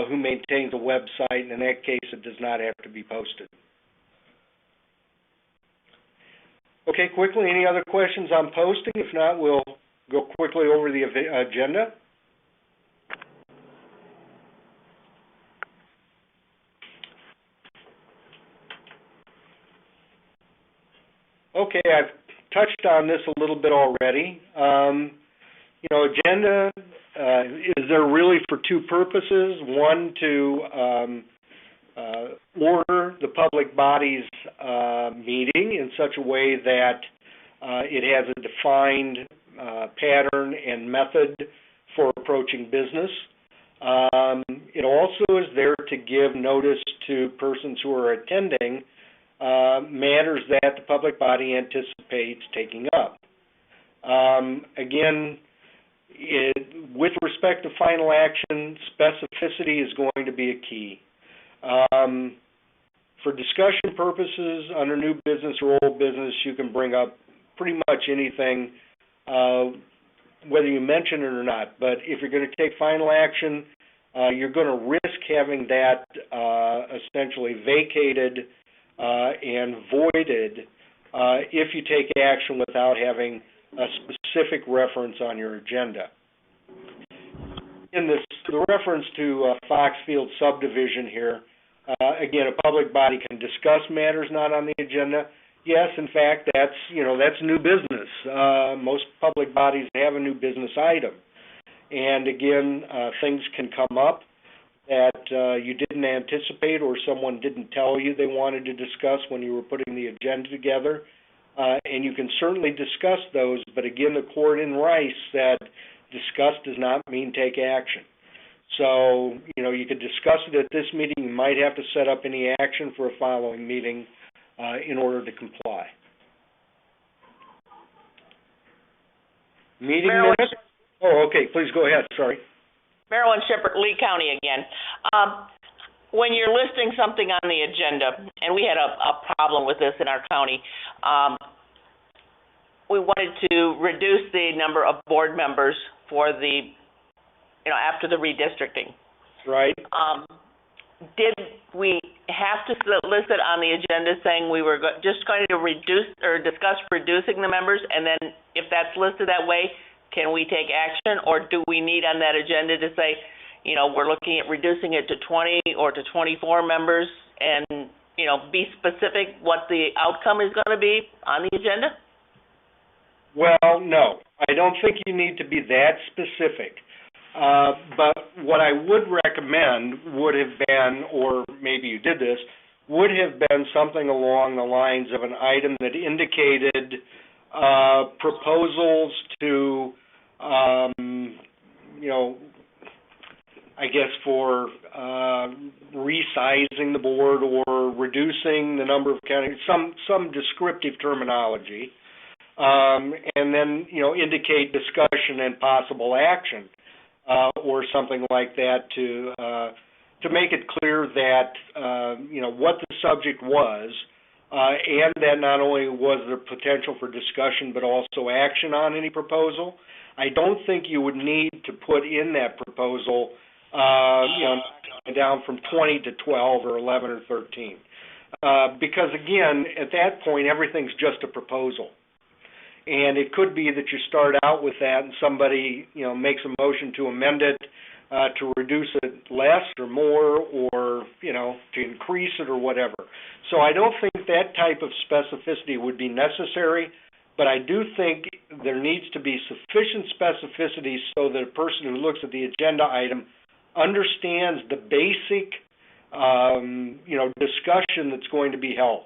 [SPEAKER 4] who maintains a website, and in that case, it does not have to be posted. Okay, quickly, any other questions on posting? If not, we'll go quickly over the agenda. Okay, I've touched on this a little bit already. Agenda is there really for two purposes. One, to order the public body's meeting in such a way that it has a defined pattern and method for approaching business. It also is there to give notice to persons who are attending matters that the public body anticipates taking up. Again, with respect to final action, specificity is going to be a key. For discussion purposes, under new business or old business, you can bring up pretty much anything, whether you mention it or not. But if you're going to take final action, you're going to risk having that essentially vacated and voided if you take action without having a specific reference on your agenda. In this, the reference to Foxfield subdivision here, again, a public body can discuss matters not on the agenda. Yes, in fact, that's new business. Most public bodies have a new business item. And again, things can come up that you didn't anticipate or someone didn't tell you they wanted to discuss when you were putting the agenda together. And you can certainly discuss those, but again, the court in Rice said discuss does not mean take action. So, you could discuss it at this meeting. You might have to set up any action for a following meeting in order to comply. Meeting minutes? Oh, okay. Please go ahead. Sorry.
[SPEAKER 8] Marilyn Shepard, Lee County again. When you're listing something on the agenda, and we had a problem with this in our county, we wanted to reduce the number of board members for the, after the redistricting.
[SPEAKER 4] Right.
[SPEAKER 8] Did we have to list it on the agenda saying we were just going to reduce or discuss reducing the members, and then if that's listed that way, can we take action, or do we need on that agenda to say, we're looking at reducing it to 20 or to 24 members and, be specific what the outcome is going to be on the agenda?
[SPEAKER 4] Well, no. I don't think you need to be that specific. But what I would recommend would have been, or maybe you did this, would have been something along the lines of an item that indicated proposals to, I guess for resizing the board or reducing the number of counties, some descriptive terminology, and then, indicate discussion and possible action. Or something like that to make it clear that what the subject was, and that not only was there potential for discussion but also action on any proposal. I don't think you would need to put in that proposal, down from 20 to 12 or 11 or 13, because again, at that point, everything's just a proposal. And it could be that you start out with that and somebody, makes a motion to amend it, to reduce it less or more or, to increase it or whatever. So I don't think that type of specificity would be necessary, but I do think there needs to be sufficient specificity so that a person who looks at the agenda item understands the basic, discussion that's going to be held.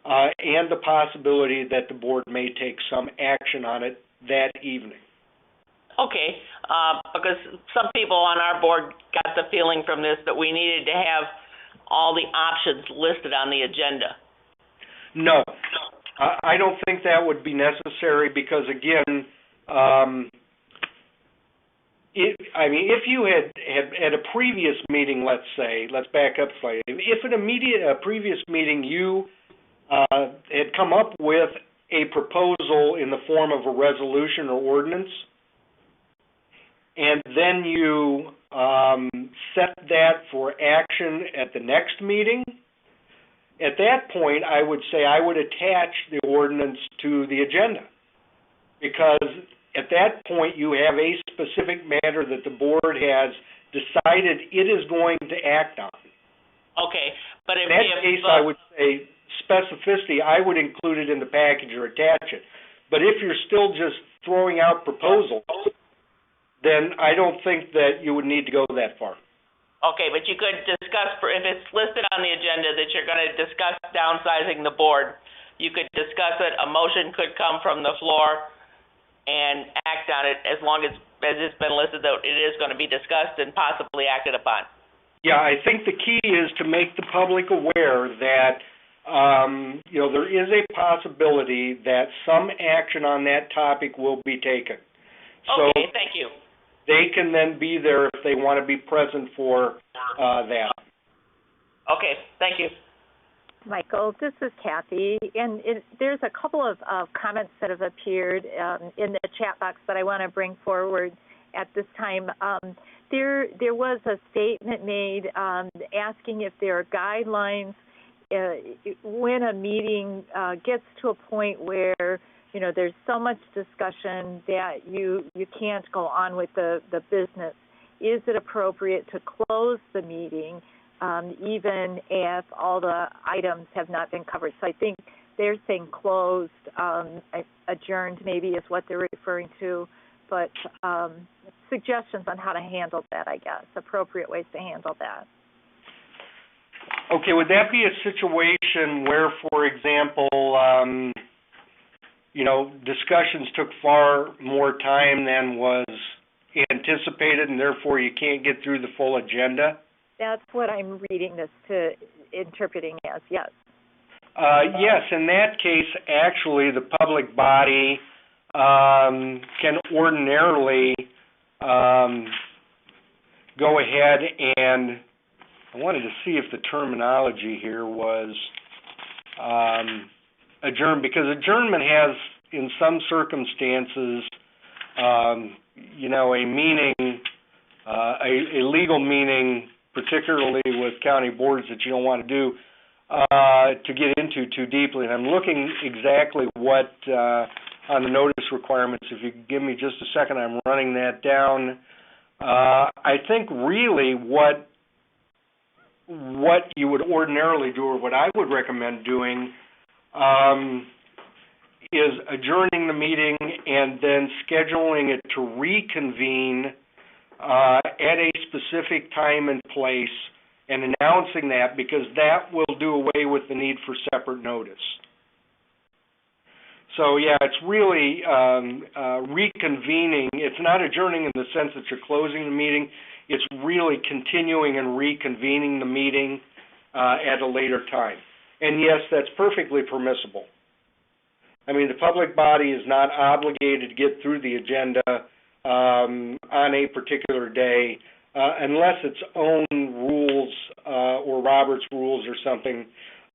[SPEAKER 4] And the possibility that the board may take some action on it that evening.
[SPEAKER 8] Okay, because some people on our board got the feeling from this that we needed to have all the options listed on the agenda.
[SPEAKER 4] No, I don't think that would be necessary because, again, if you had at a previous meeting, let's back up slightly. If at a previous meeting you had come up with a proposal in the form of a resolution or ordinance, and then you set that for action at the next meeting, at that point I would say I would attach the ordinance to the agenda, because at that point you have a specific matter that the board has decided it is going to act on.
[SPEAKER 8] Okay, but
[SPEAKER 4] in that case I would say specificity, I would include it in the package or attach it. But if you're still just throwing out proposals, then I don't think that you would need to go that far.
[SPEAKER 8] Okay, but you could discuss, if it's listed on the agenda that you're going to discuss downsizing the board, you could discuss it. A motion could come from the floor and act on it as long as it's been listed that it is going to be discussed and possibly acted upon. Yeah,
[SPEAKER 4] I think the key is to make the public aware that there is a possibility that some action on that topic will be taken.
[SPEAKER 8] Okay, thank you.
[SPEAKER 4] They can then be there if they want to be present for that.
[SPEAKER 8] Okay, thank you.
[SPEAKER 3] Michael, this is Kathy, and there's a couple of comments that have appeared in the chat box that I want to bring forward at this time. There was a statement made asking if there are guidelines when a meeting gets to a point where, you know, there's so much discussion that you can't go on with the business, is it appropriate to close the meeting even if all the items have not been covered? So I think they're saying closed, adjourned maybe is what they're referring to, but suggestions on how to handle that, I guess, appropriate ways to handle that.
[SPEAKER 4] Okay, would that be a situation where, for example, you know, discussions took far more time than was anticipated, and therefore you can't get through the full agenda?
[SPEAKER 3] That's what I'm reading this to interpreting as, yes.
[SPEAKER 4] Yes, in that case, actually, the public body can ordinarily go ahead and, I wanted to see if the terminology here was adjourn, because adjournment has, in some circumstances, you know, a meaning, a legal meaning, particularly with county boards, that you don't want to do, to get into too deeply. And I'm looking exactly what, on the notice requirements, if you could give me just a second, I'm running that down. I think really what you would ordinarily do, or what I would recommend doing, is adjourning the meeting and then scheduling it to reconvene at a specific time and place, and announcing that, because that will do away with the need for separate notice. So yeah, it's really reconvening. It's not adjourning in the sense that you're closing the meeting. It's really continuing and reconvening the meeting at a later time. And yes, that's perfectly permissible. I mean, the public body is not obligated to get through the agenda on a particular day unless its own rules or Robert's rules or something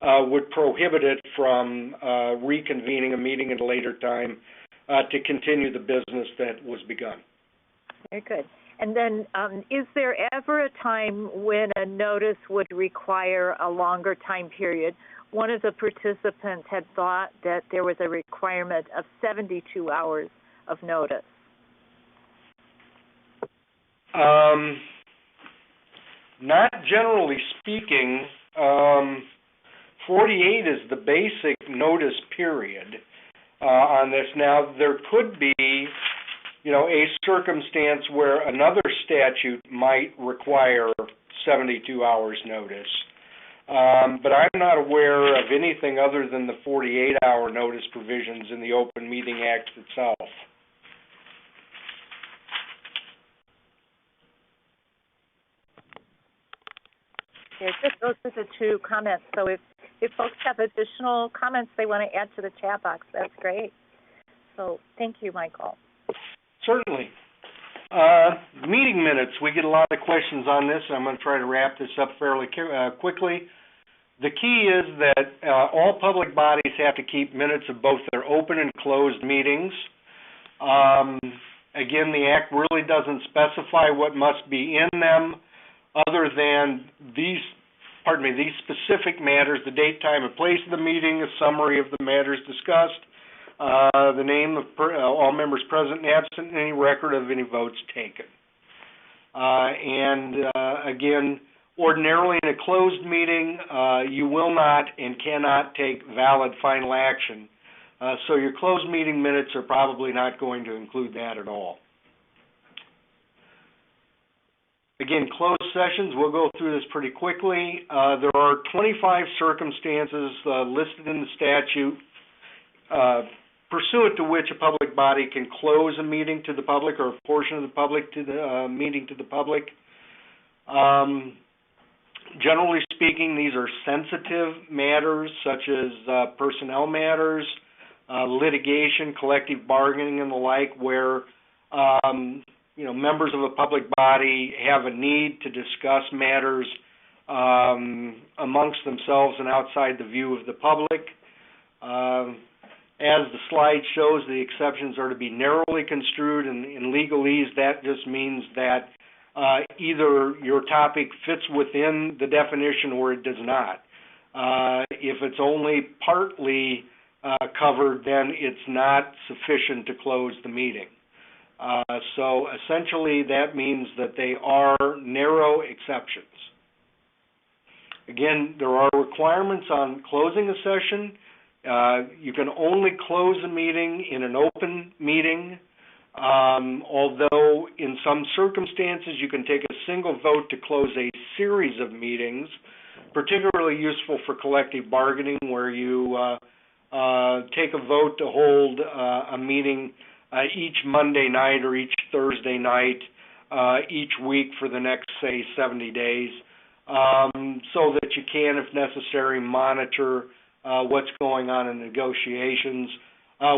[SPEAKER 4] would prohibit it from reconvening a meeting at a later time to continue the business that was begun.
[SPEAKER 3] Very good. And then is there ever a time when a notice would require a longer time period? One of the participants had thought that there was a requirement of 72 hours of notice.
[SPEAKER 4] Not generally speaking. 48 is the basic notice period on this. Now, there could be, you know, a circumstance where another statute might require 72 hours notice. But I'm not aware of anything other than the 48-hour notice provisions in the Open Meeting Act itself.
[SPEAKER 3] Those are the two comments. So if folks have additional comments they want to add to the chat box, that's great. So thank you, Michael.
[SPEAKER 4] Certainly. Meeting minutes. We get a lot of questions on this. I'm going to try to wrap this up fairly quickly. The key is that all public bodies have to keep minutes of both their open and closed meetings. Again, the Act really doesn't specify what must be in them other than these specific matters: the date, time, and place of the meeting, a summary of the matters discussed, the name of all members present and absent, and any record of any votes taken. Again, ordinarily in a closed meeting, you will not and cannot take valid final action. So your closed meeting minutes are probably not going to include that at all. Again, closed sessions, we'll go through this pretty quickly. There are 25 circumstances listed in the statute pursuant to which a public body can close a meeting to the public or a portion of the public to the meeting to the public. Generally speaking, these are sensitive matters such as personnel matters, litigation, collective bargaining, and the like, where members of a public body have a need to discuss matters amongst themselves and outside the view of the public. As the slide shows, the exceptions are to be narrowly construed, and in legalese, that just means that either your topic fits within the definition or it does not. If it's only partly covered, then it's not sufficient to close the meeting. So essentially that means that they are narrow exceptions. Again, there are requirements on closing a session. You can only close a meeting in an open meeting, although in some circumstances you can take a single vote to close a series of meetings, particularly useful for collective bargaining, where you take a vote to hold a meeting each Monday night or each Thursday night each week for the next, say, 70 days, so that you can, if necessary, monitor what's going on in negotiations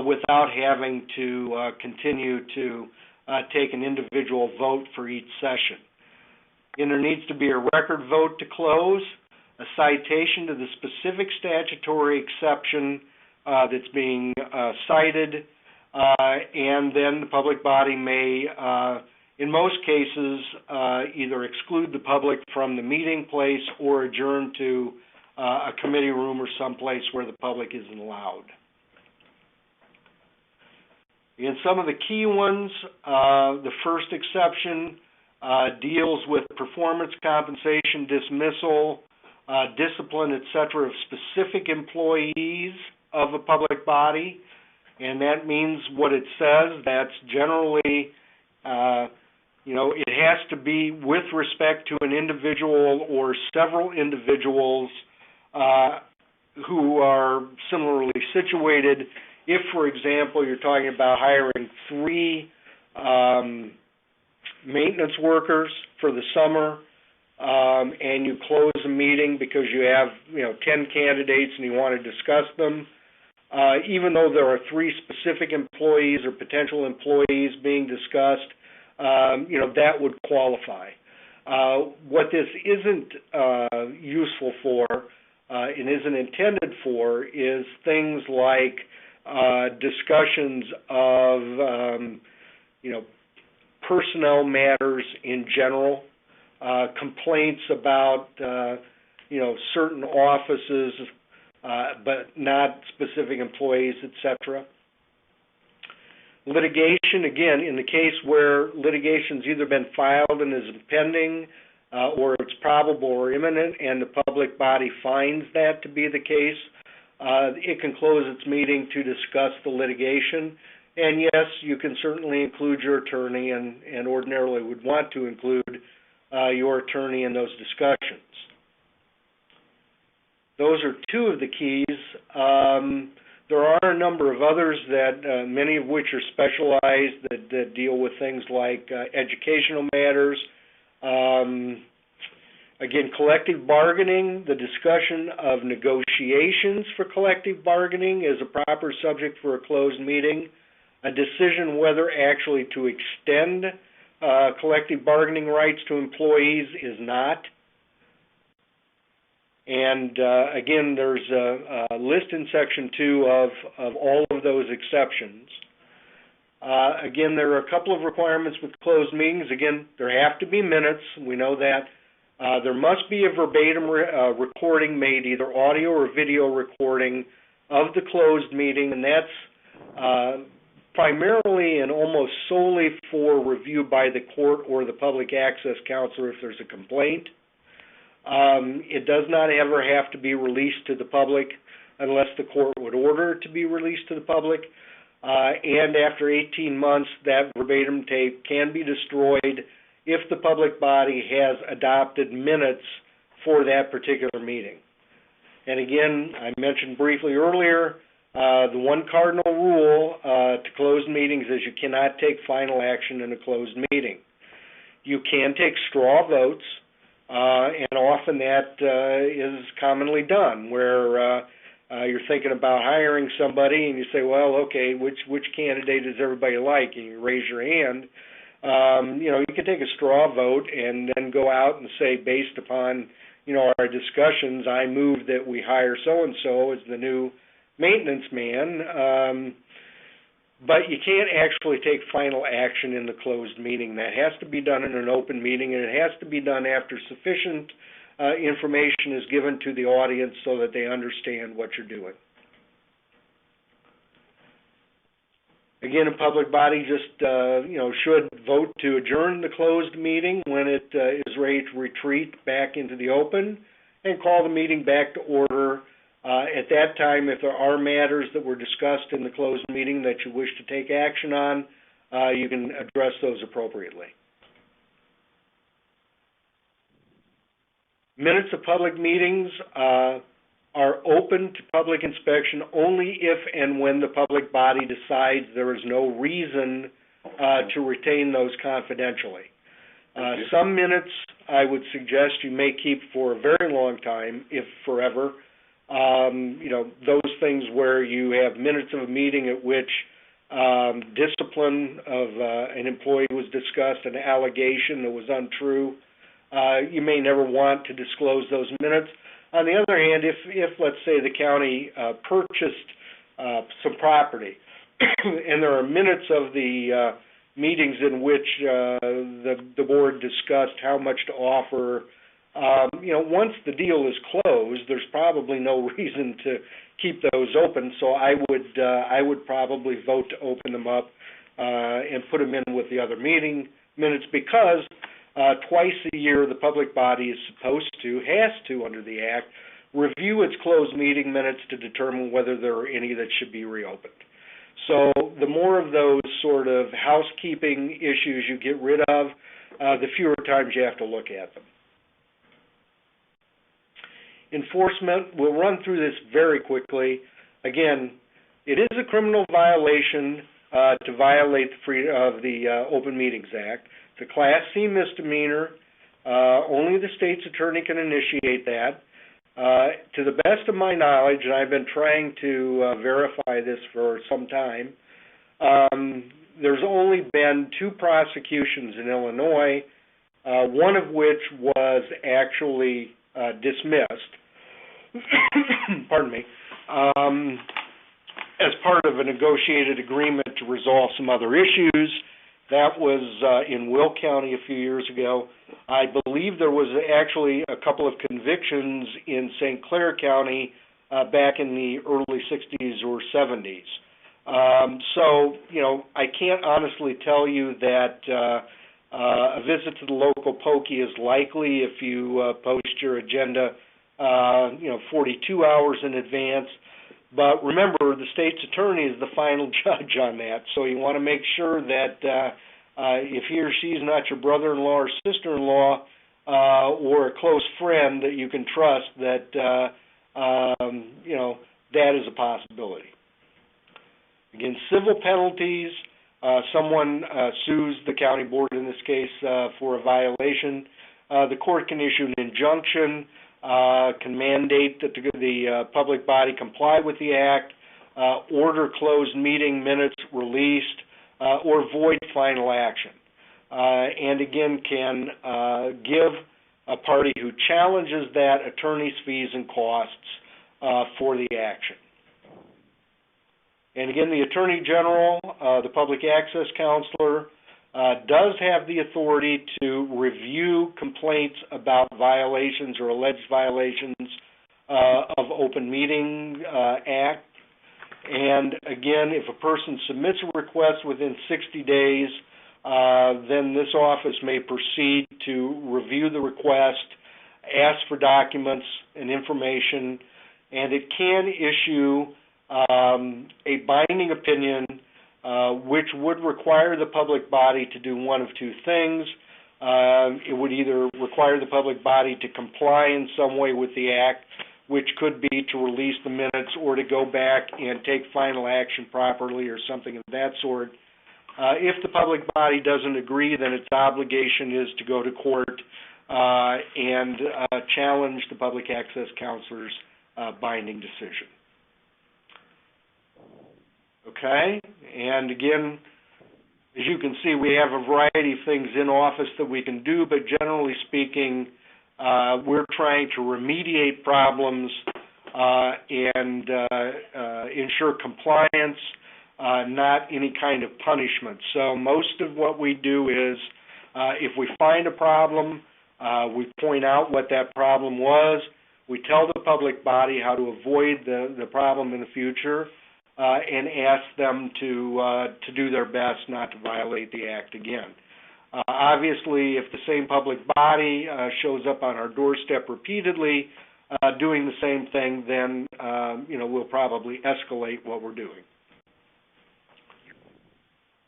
[SPEAKER 4] without having to continue to take an individual vote for each session. And there needs to be a record vote to close, a citation to the specific statutory exception that's being cited, and then the public body may, in most cases, either exclude the public from the meeting place or adjourn to a committee room or someplace where the public isn't allowed. In some of the key ones, the first exception deals with performance, compensation, dismissal, discipline, etc., of specific employees of a public body, and that means what it says. That's generally, it has to be with respect to an individual or several individuals who are similarly situated. If, for example, you're talking about hiring 3 maintenance workers for the summer, and you close a meeting because you have 10 candidates and you want to discuss them, even though there are 3 specific employees or potential employees being discussed, that would qualify. What this isn't useful for and isn't intended for is things like discussions of personnel matters in general, complaints about certain offices, but not specific employees, etc. Litigation, again, in the case where litigation's either been filed and is pending, or it's probable or imminent, and the public body finds that to be the case, it can close its meeting to discuss the litigation. And yes, you can certainly include your attorney, and ordinarily would want to include your attorney in those discussions. Those are 2 of the keys. There are a number of others that many of which are specialized that deal with things like educational matters. Again, collective bargaining, the discussion of negotiations for collective bargaining is a proper subject for a closed meeting. A decision whether actually to extend collective bargaining rights to employees is not. And again, there's a list in Section 2 of all of those exceptions. Again, there are a couple of requirements with closed meetings. Again, there have to be minutes. We know that. There must be a verbatim recording made, either audio or video recording of the closed meeting, and that's primarily and almost solely for review by the court or the public access counselor if there's a complaint. It does not ever have to be released to the public unless the court would order it to be released to the public. And after 18 months, that verbatim tape can be destroyed if the public body has adopted minutes for that particular meeting. And again, I mentioned briefly earlier, the one cardinal rule to closed meetings is you cannot take final action in a closed meeting. You can take straw votes, and often that is commonly done, where you're thinking about hiring somebody and you say, well, okay, which candidate does everybody like? And you raise your hand. You can take a straw vote and then go out and say, based upon, our discussions, I move that we hire so-and-so as the new maintenance man. But you can't actually take final action in the closed meeting. That has to be done in an open meeting, and it has to be done after sufficient information is given to the audience so that they understand what you're doing. Again, a public body just, should vote to adjourn the closed meeting when it is ready to retreat back into the open and call the meeting back to order. At that time, if there are matters that were discussed in the closed meeting that you wish to take action on, you can address those appropriately. Minutes of public meetings are open to public inspection only if and when the public body decides there is no reason to retain those confidentially. Some minutes I would suggest you may keep for a very long time, if forever. Those things where you have minutes of a meeting at which discipline of an employee was discussed, an allegation that was untrue. You may never want to disclose those minutes. On the other hand, if let's say the county purchased some property and there are minutes of the meetings in which the board discussed how much to offer, once the deal is closed, there's probably no reason to keep those open. So I would probably vote to open them up and put them in with the other meeting minutes, because twice a year the public body is has to under the Act, review its closed meeting minutes to determine whether there are any that should be reopened. So the more of those sort of housekeeping issues you get rid of, the fewer times you have to look at them. Enforcement, we'll run through this very quickly. Again, it is a criminal violation to violate the Open Meetings Act. It's a Class C misdemeanor. Only the state's attorney can initiate that. To the best of my knowledge, and I've been trying to verify this for some time, there's only been 2 prosecutions in Illinois, one of which was actually dismissed, pardon me, as part of a negotiated agreement to resolve some other issues. That was in Will County a few years ago. I believe there was actually a couple of convictions in St. Clair County back in the early 60s or 70s. I can't honestly tell you that a visit to the local pokey is likely if you post your agenda 42 hours in advance. But remember, the state's attorney is the final judge on that, so you want to make sure that if he or she is not your brother-in-law or sister-in-law or a close friend that you can trust, that that is a possibility. Again, civil penalties. Someone sues the county board in this case for a violation. The court can issue an injunction. Can mandate that the public body comply with the Act, order closed meeting minutes released, or void final action. And again, can give a party who challenges that attorney's fees and costs for the action. And again, the Attorney General, the Public Access Counselor, does have the authority to review complaints about violations or alleged violations of Open Meeting Act. And again, if a person submits a request within 60 days, then this office may proceed to review the request, ask for documents and information, and it can issue a binding opinion which would require the public body to do one of 2 things. It would either require the public body to comply in some way with the Act, which could be to release the minutes or to go back and take final action properly or something of that sort. If the public body doesn't agree, then its obligation is to go to court and challenge the Public Access Counselor's binding decision. Okay, and again, as you can see, we have a variety of things in office that we can do, but generally speaking, we're trying to remediate problems and ensure compliance, not any kind of punishment. So most of what we do is, if we find a problem, We point out what that problem was. We tell the public body how to avoid the problem in the future, and ask them to do their best not to violate the Act again. Obviously, if the same public body shows up on our doorstep repeatedly doing the same thing, then we'll probably escalate what we're doing.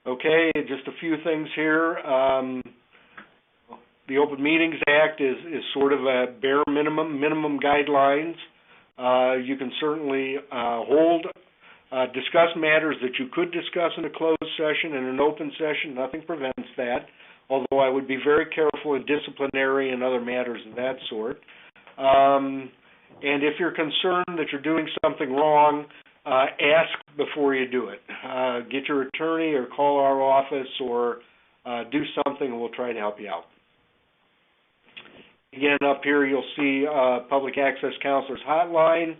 [SPEAKER 4] Okay, just a few things here. The Open Meetings Act is sort of a bare minimum guidelines. You can certainly discuss matters that you could discuss in a closed session. In an open session, nothing prevents that, although I would be very careful in disciplinary and other matters of that sort. And if you're concerned that you're doing something wrong, ask before you do it. Get your attorney or call our office or do something and we'll try to help you out. Again, up here you'll see Public Access Counselors Hotline.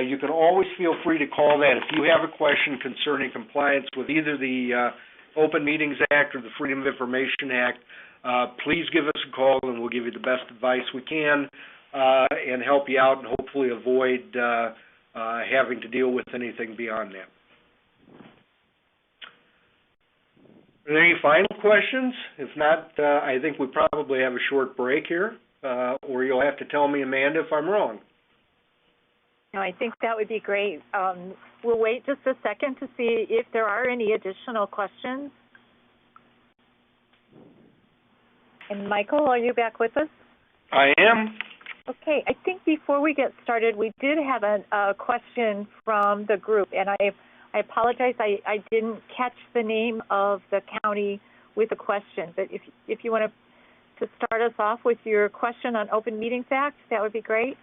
[SPEAKER 4] You can always feel free to call that. If you have a question concerning compliance with either the Open Meetings Act or the Freedom of Information Act, please give us a call and we'll give you the best advice we can and help you out and hopefully avoid having to deal with anything beyond that. Are there any final questions? If not, I think we probably have a short break here, or you'll have to tell me, Amanda, if I'm wrong.
[SPEAKER 3] No, I think that would be great. We'll wait just a second to see if there are any additional questions. And Michael, are you back with us?
[SPEAKER 4] I am.
[SPEAKER 3] Okay, I think before we get started, we did have a question from the group, and I apologize, I didn't catch the name of the county with a question, but if you want to start us off with your question on Open Meetings Act, that would be great.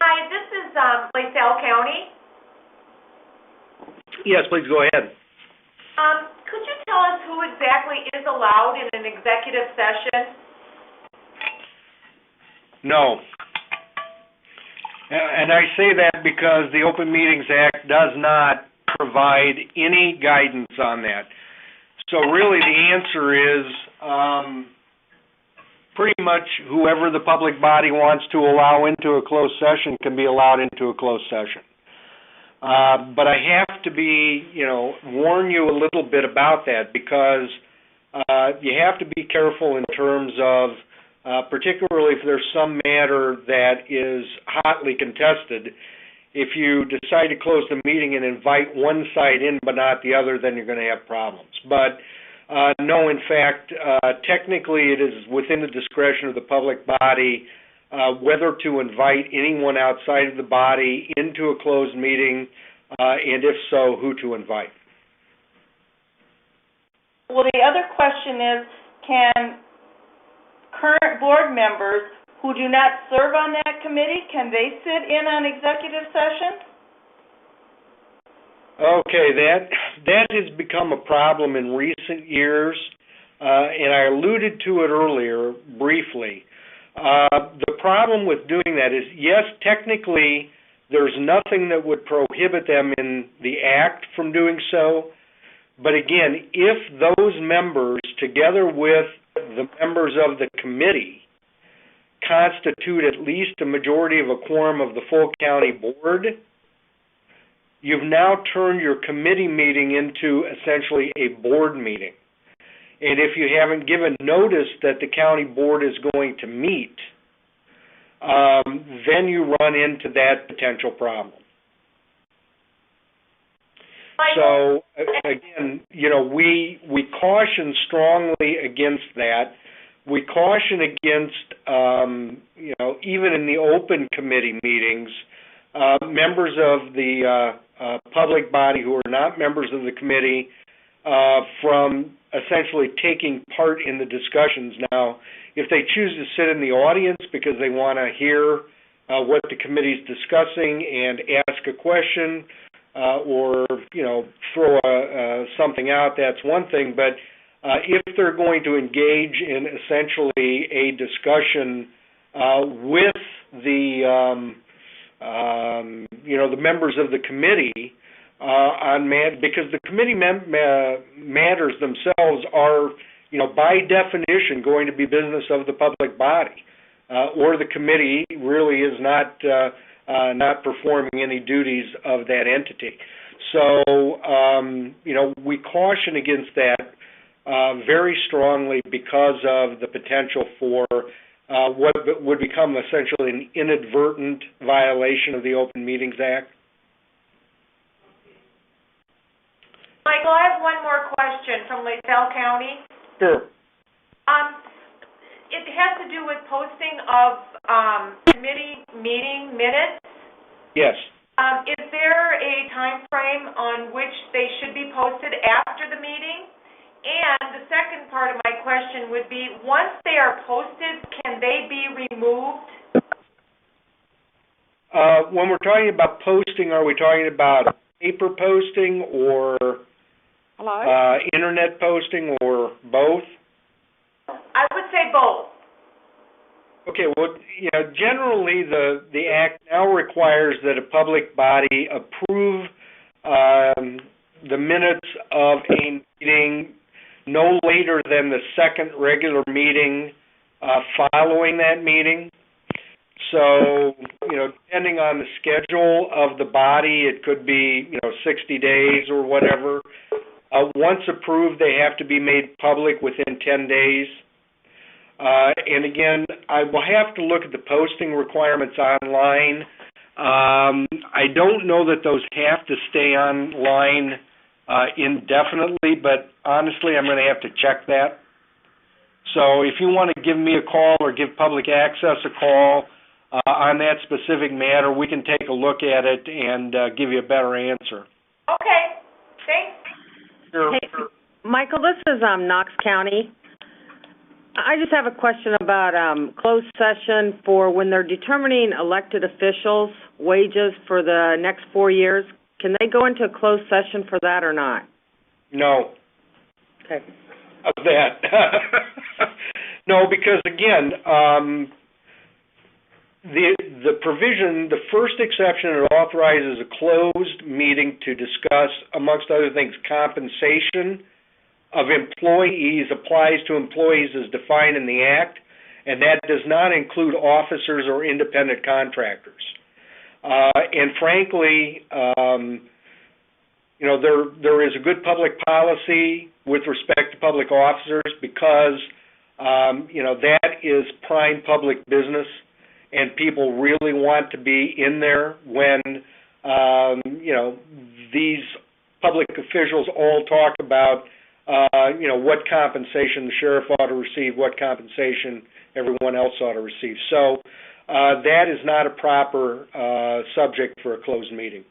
[SPEAKER 9] Hi, this is LaSalle County.
[SPEAKER 4] Yes, please go ahead.
[SPEAKER 9] Could you tell us who exactly is allowed in an executive session?
[SPEAKER 4] No. And I say that because the Open Meetings Act does not provide any guidance on that. So really the answer is pretty much whoever the public body wants to allow into a closed session can be allowed into a closed session. But I have to warn you a little bit about that because you have to be careful in terms of particularly if there's some matter that is hotly contested. If you decide to close the meeting and invite one side in but not the other, then you're going to have problems. But no, in fact, technically it is within the discretion of the public body whether to invite anyone outside of the body into a closed meeting, and if so, who to invite.
[SPEAKER 9] Well, the other question is, can current board members who do not serve on that committee, can they sit in on executive session? Okay,
[SPEAKER 4] that has become a problem in recent years, and I alluded to it earlier briefly. The problem with doing that is, yes, technically there's nothing that would prohibit them in the Act from doing so, but again, if those members, together with the members of the committee, constitute at least a majority of a quorum of the full county board, you've now turned your committee meeting into essentially a board meeting. And if you haven't given notice that the county board is going to meet, then you run into that potential problem. So, again, we caution strongly against that. We caution against, even in the open committee meetings, members of the public body who are not members of the committee from essentially taking part in the discussions. Now, if they choose to sit in the audience because they want to hear what the committee is discussing and ask a question or, throw something out, that's one thing. But if they're going to engage in essentially a discussion with the, the members of the committee, because the committee matters themselves are by definition going to be business of the public body, or the committee really is not performing any duties of that entity. So, we caution against that very strongly because of the potential for what would become essentially an inadvertent violation of the Open Meetings Act.
[SPEAKER 9] Michael, I have one more question from LaSalle County.
[SPEAKER 4] Sure.
[SPEAKER 9] It has to do with posting of committee meeting minutes.
[SPEAKER 4] Yes.
[SPEAKER 9] Is there a time frame on which they should be posted after the meeting? And the second part of my question would be, once they are posted, can they be removed?
[SPEAKER 4] When we're talking about posting, are we talking about paper posting or internet posting or both?
[SPEAKER 9] I would say both.
[SPEAKER 4] Okay, well, generally the Act now requires that a public body approve the minutes of a meeting no later than the second regular meeting following that meeting. So, depending on the schedule of the body, it could be, 60 days or whatever. Once approved, they have to be made public within 10 days. And again, I will have to look at the posting requirements online. I don't know that those have to stay online indefinitely, but honestly, I'm going to have to check that. So if you want to give me a call or give Public Access a call on that specific matter, we can take a look at it and give you a better answer.
[SPEAKER 9] Okay, thanks.
[SPEAKER 4] Sure.
[SPEAKER 10] Hey, Michael, this is Knox County. I just have a question about closed session for when they're determining elected officials' wages for the next 4 years. Can they go into a closed session for that or not?
[SPEAKER 4] No.
[SPEAKER 10] Okay.
[SPEAKER 4] Of that. No, because again, the provision, the first exception, it authorizes a closed meeting to discuss, amongst other things, compensation of employees applies to employees as defined in the Act, and that does not include officers or independent contractors. And frankly, there is a good public policy with respect to public officers because, that is prime public business, and people really want to be in there when, these public officials all talk about what compensation the sheriff ought to receive, what compensation everyone else ought to receive. So that is not a proper subject for a closed meeting.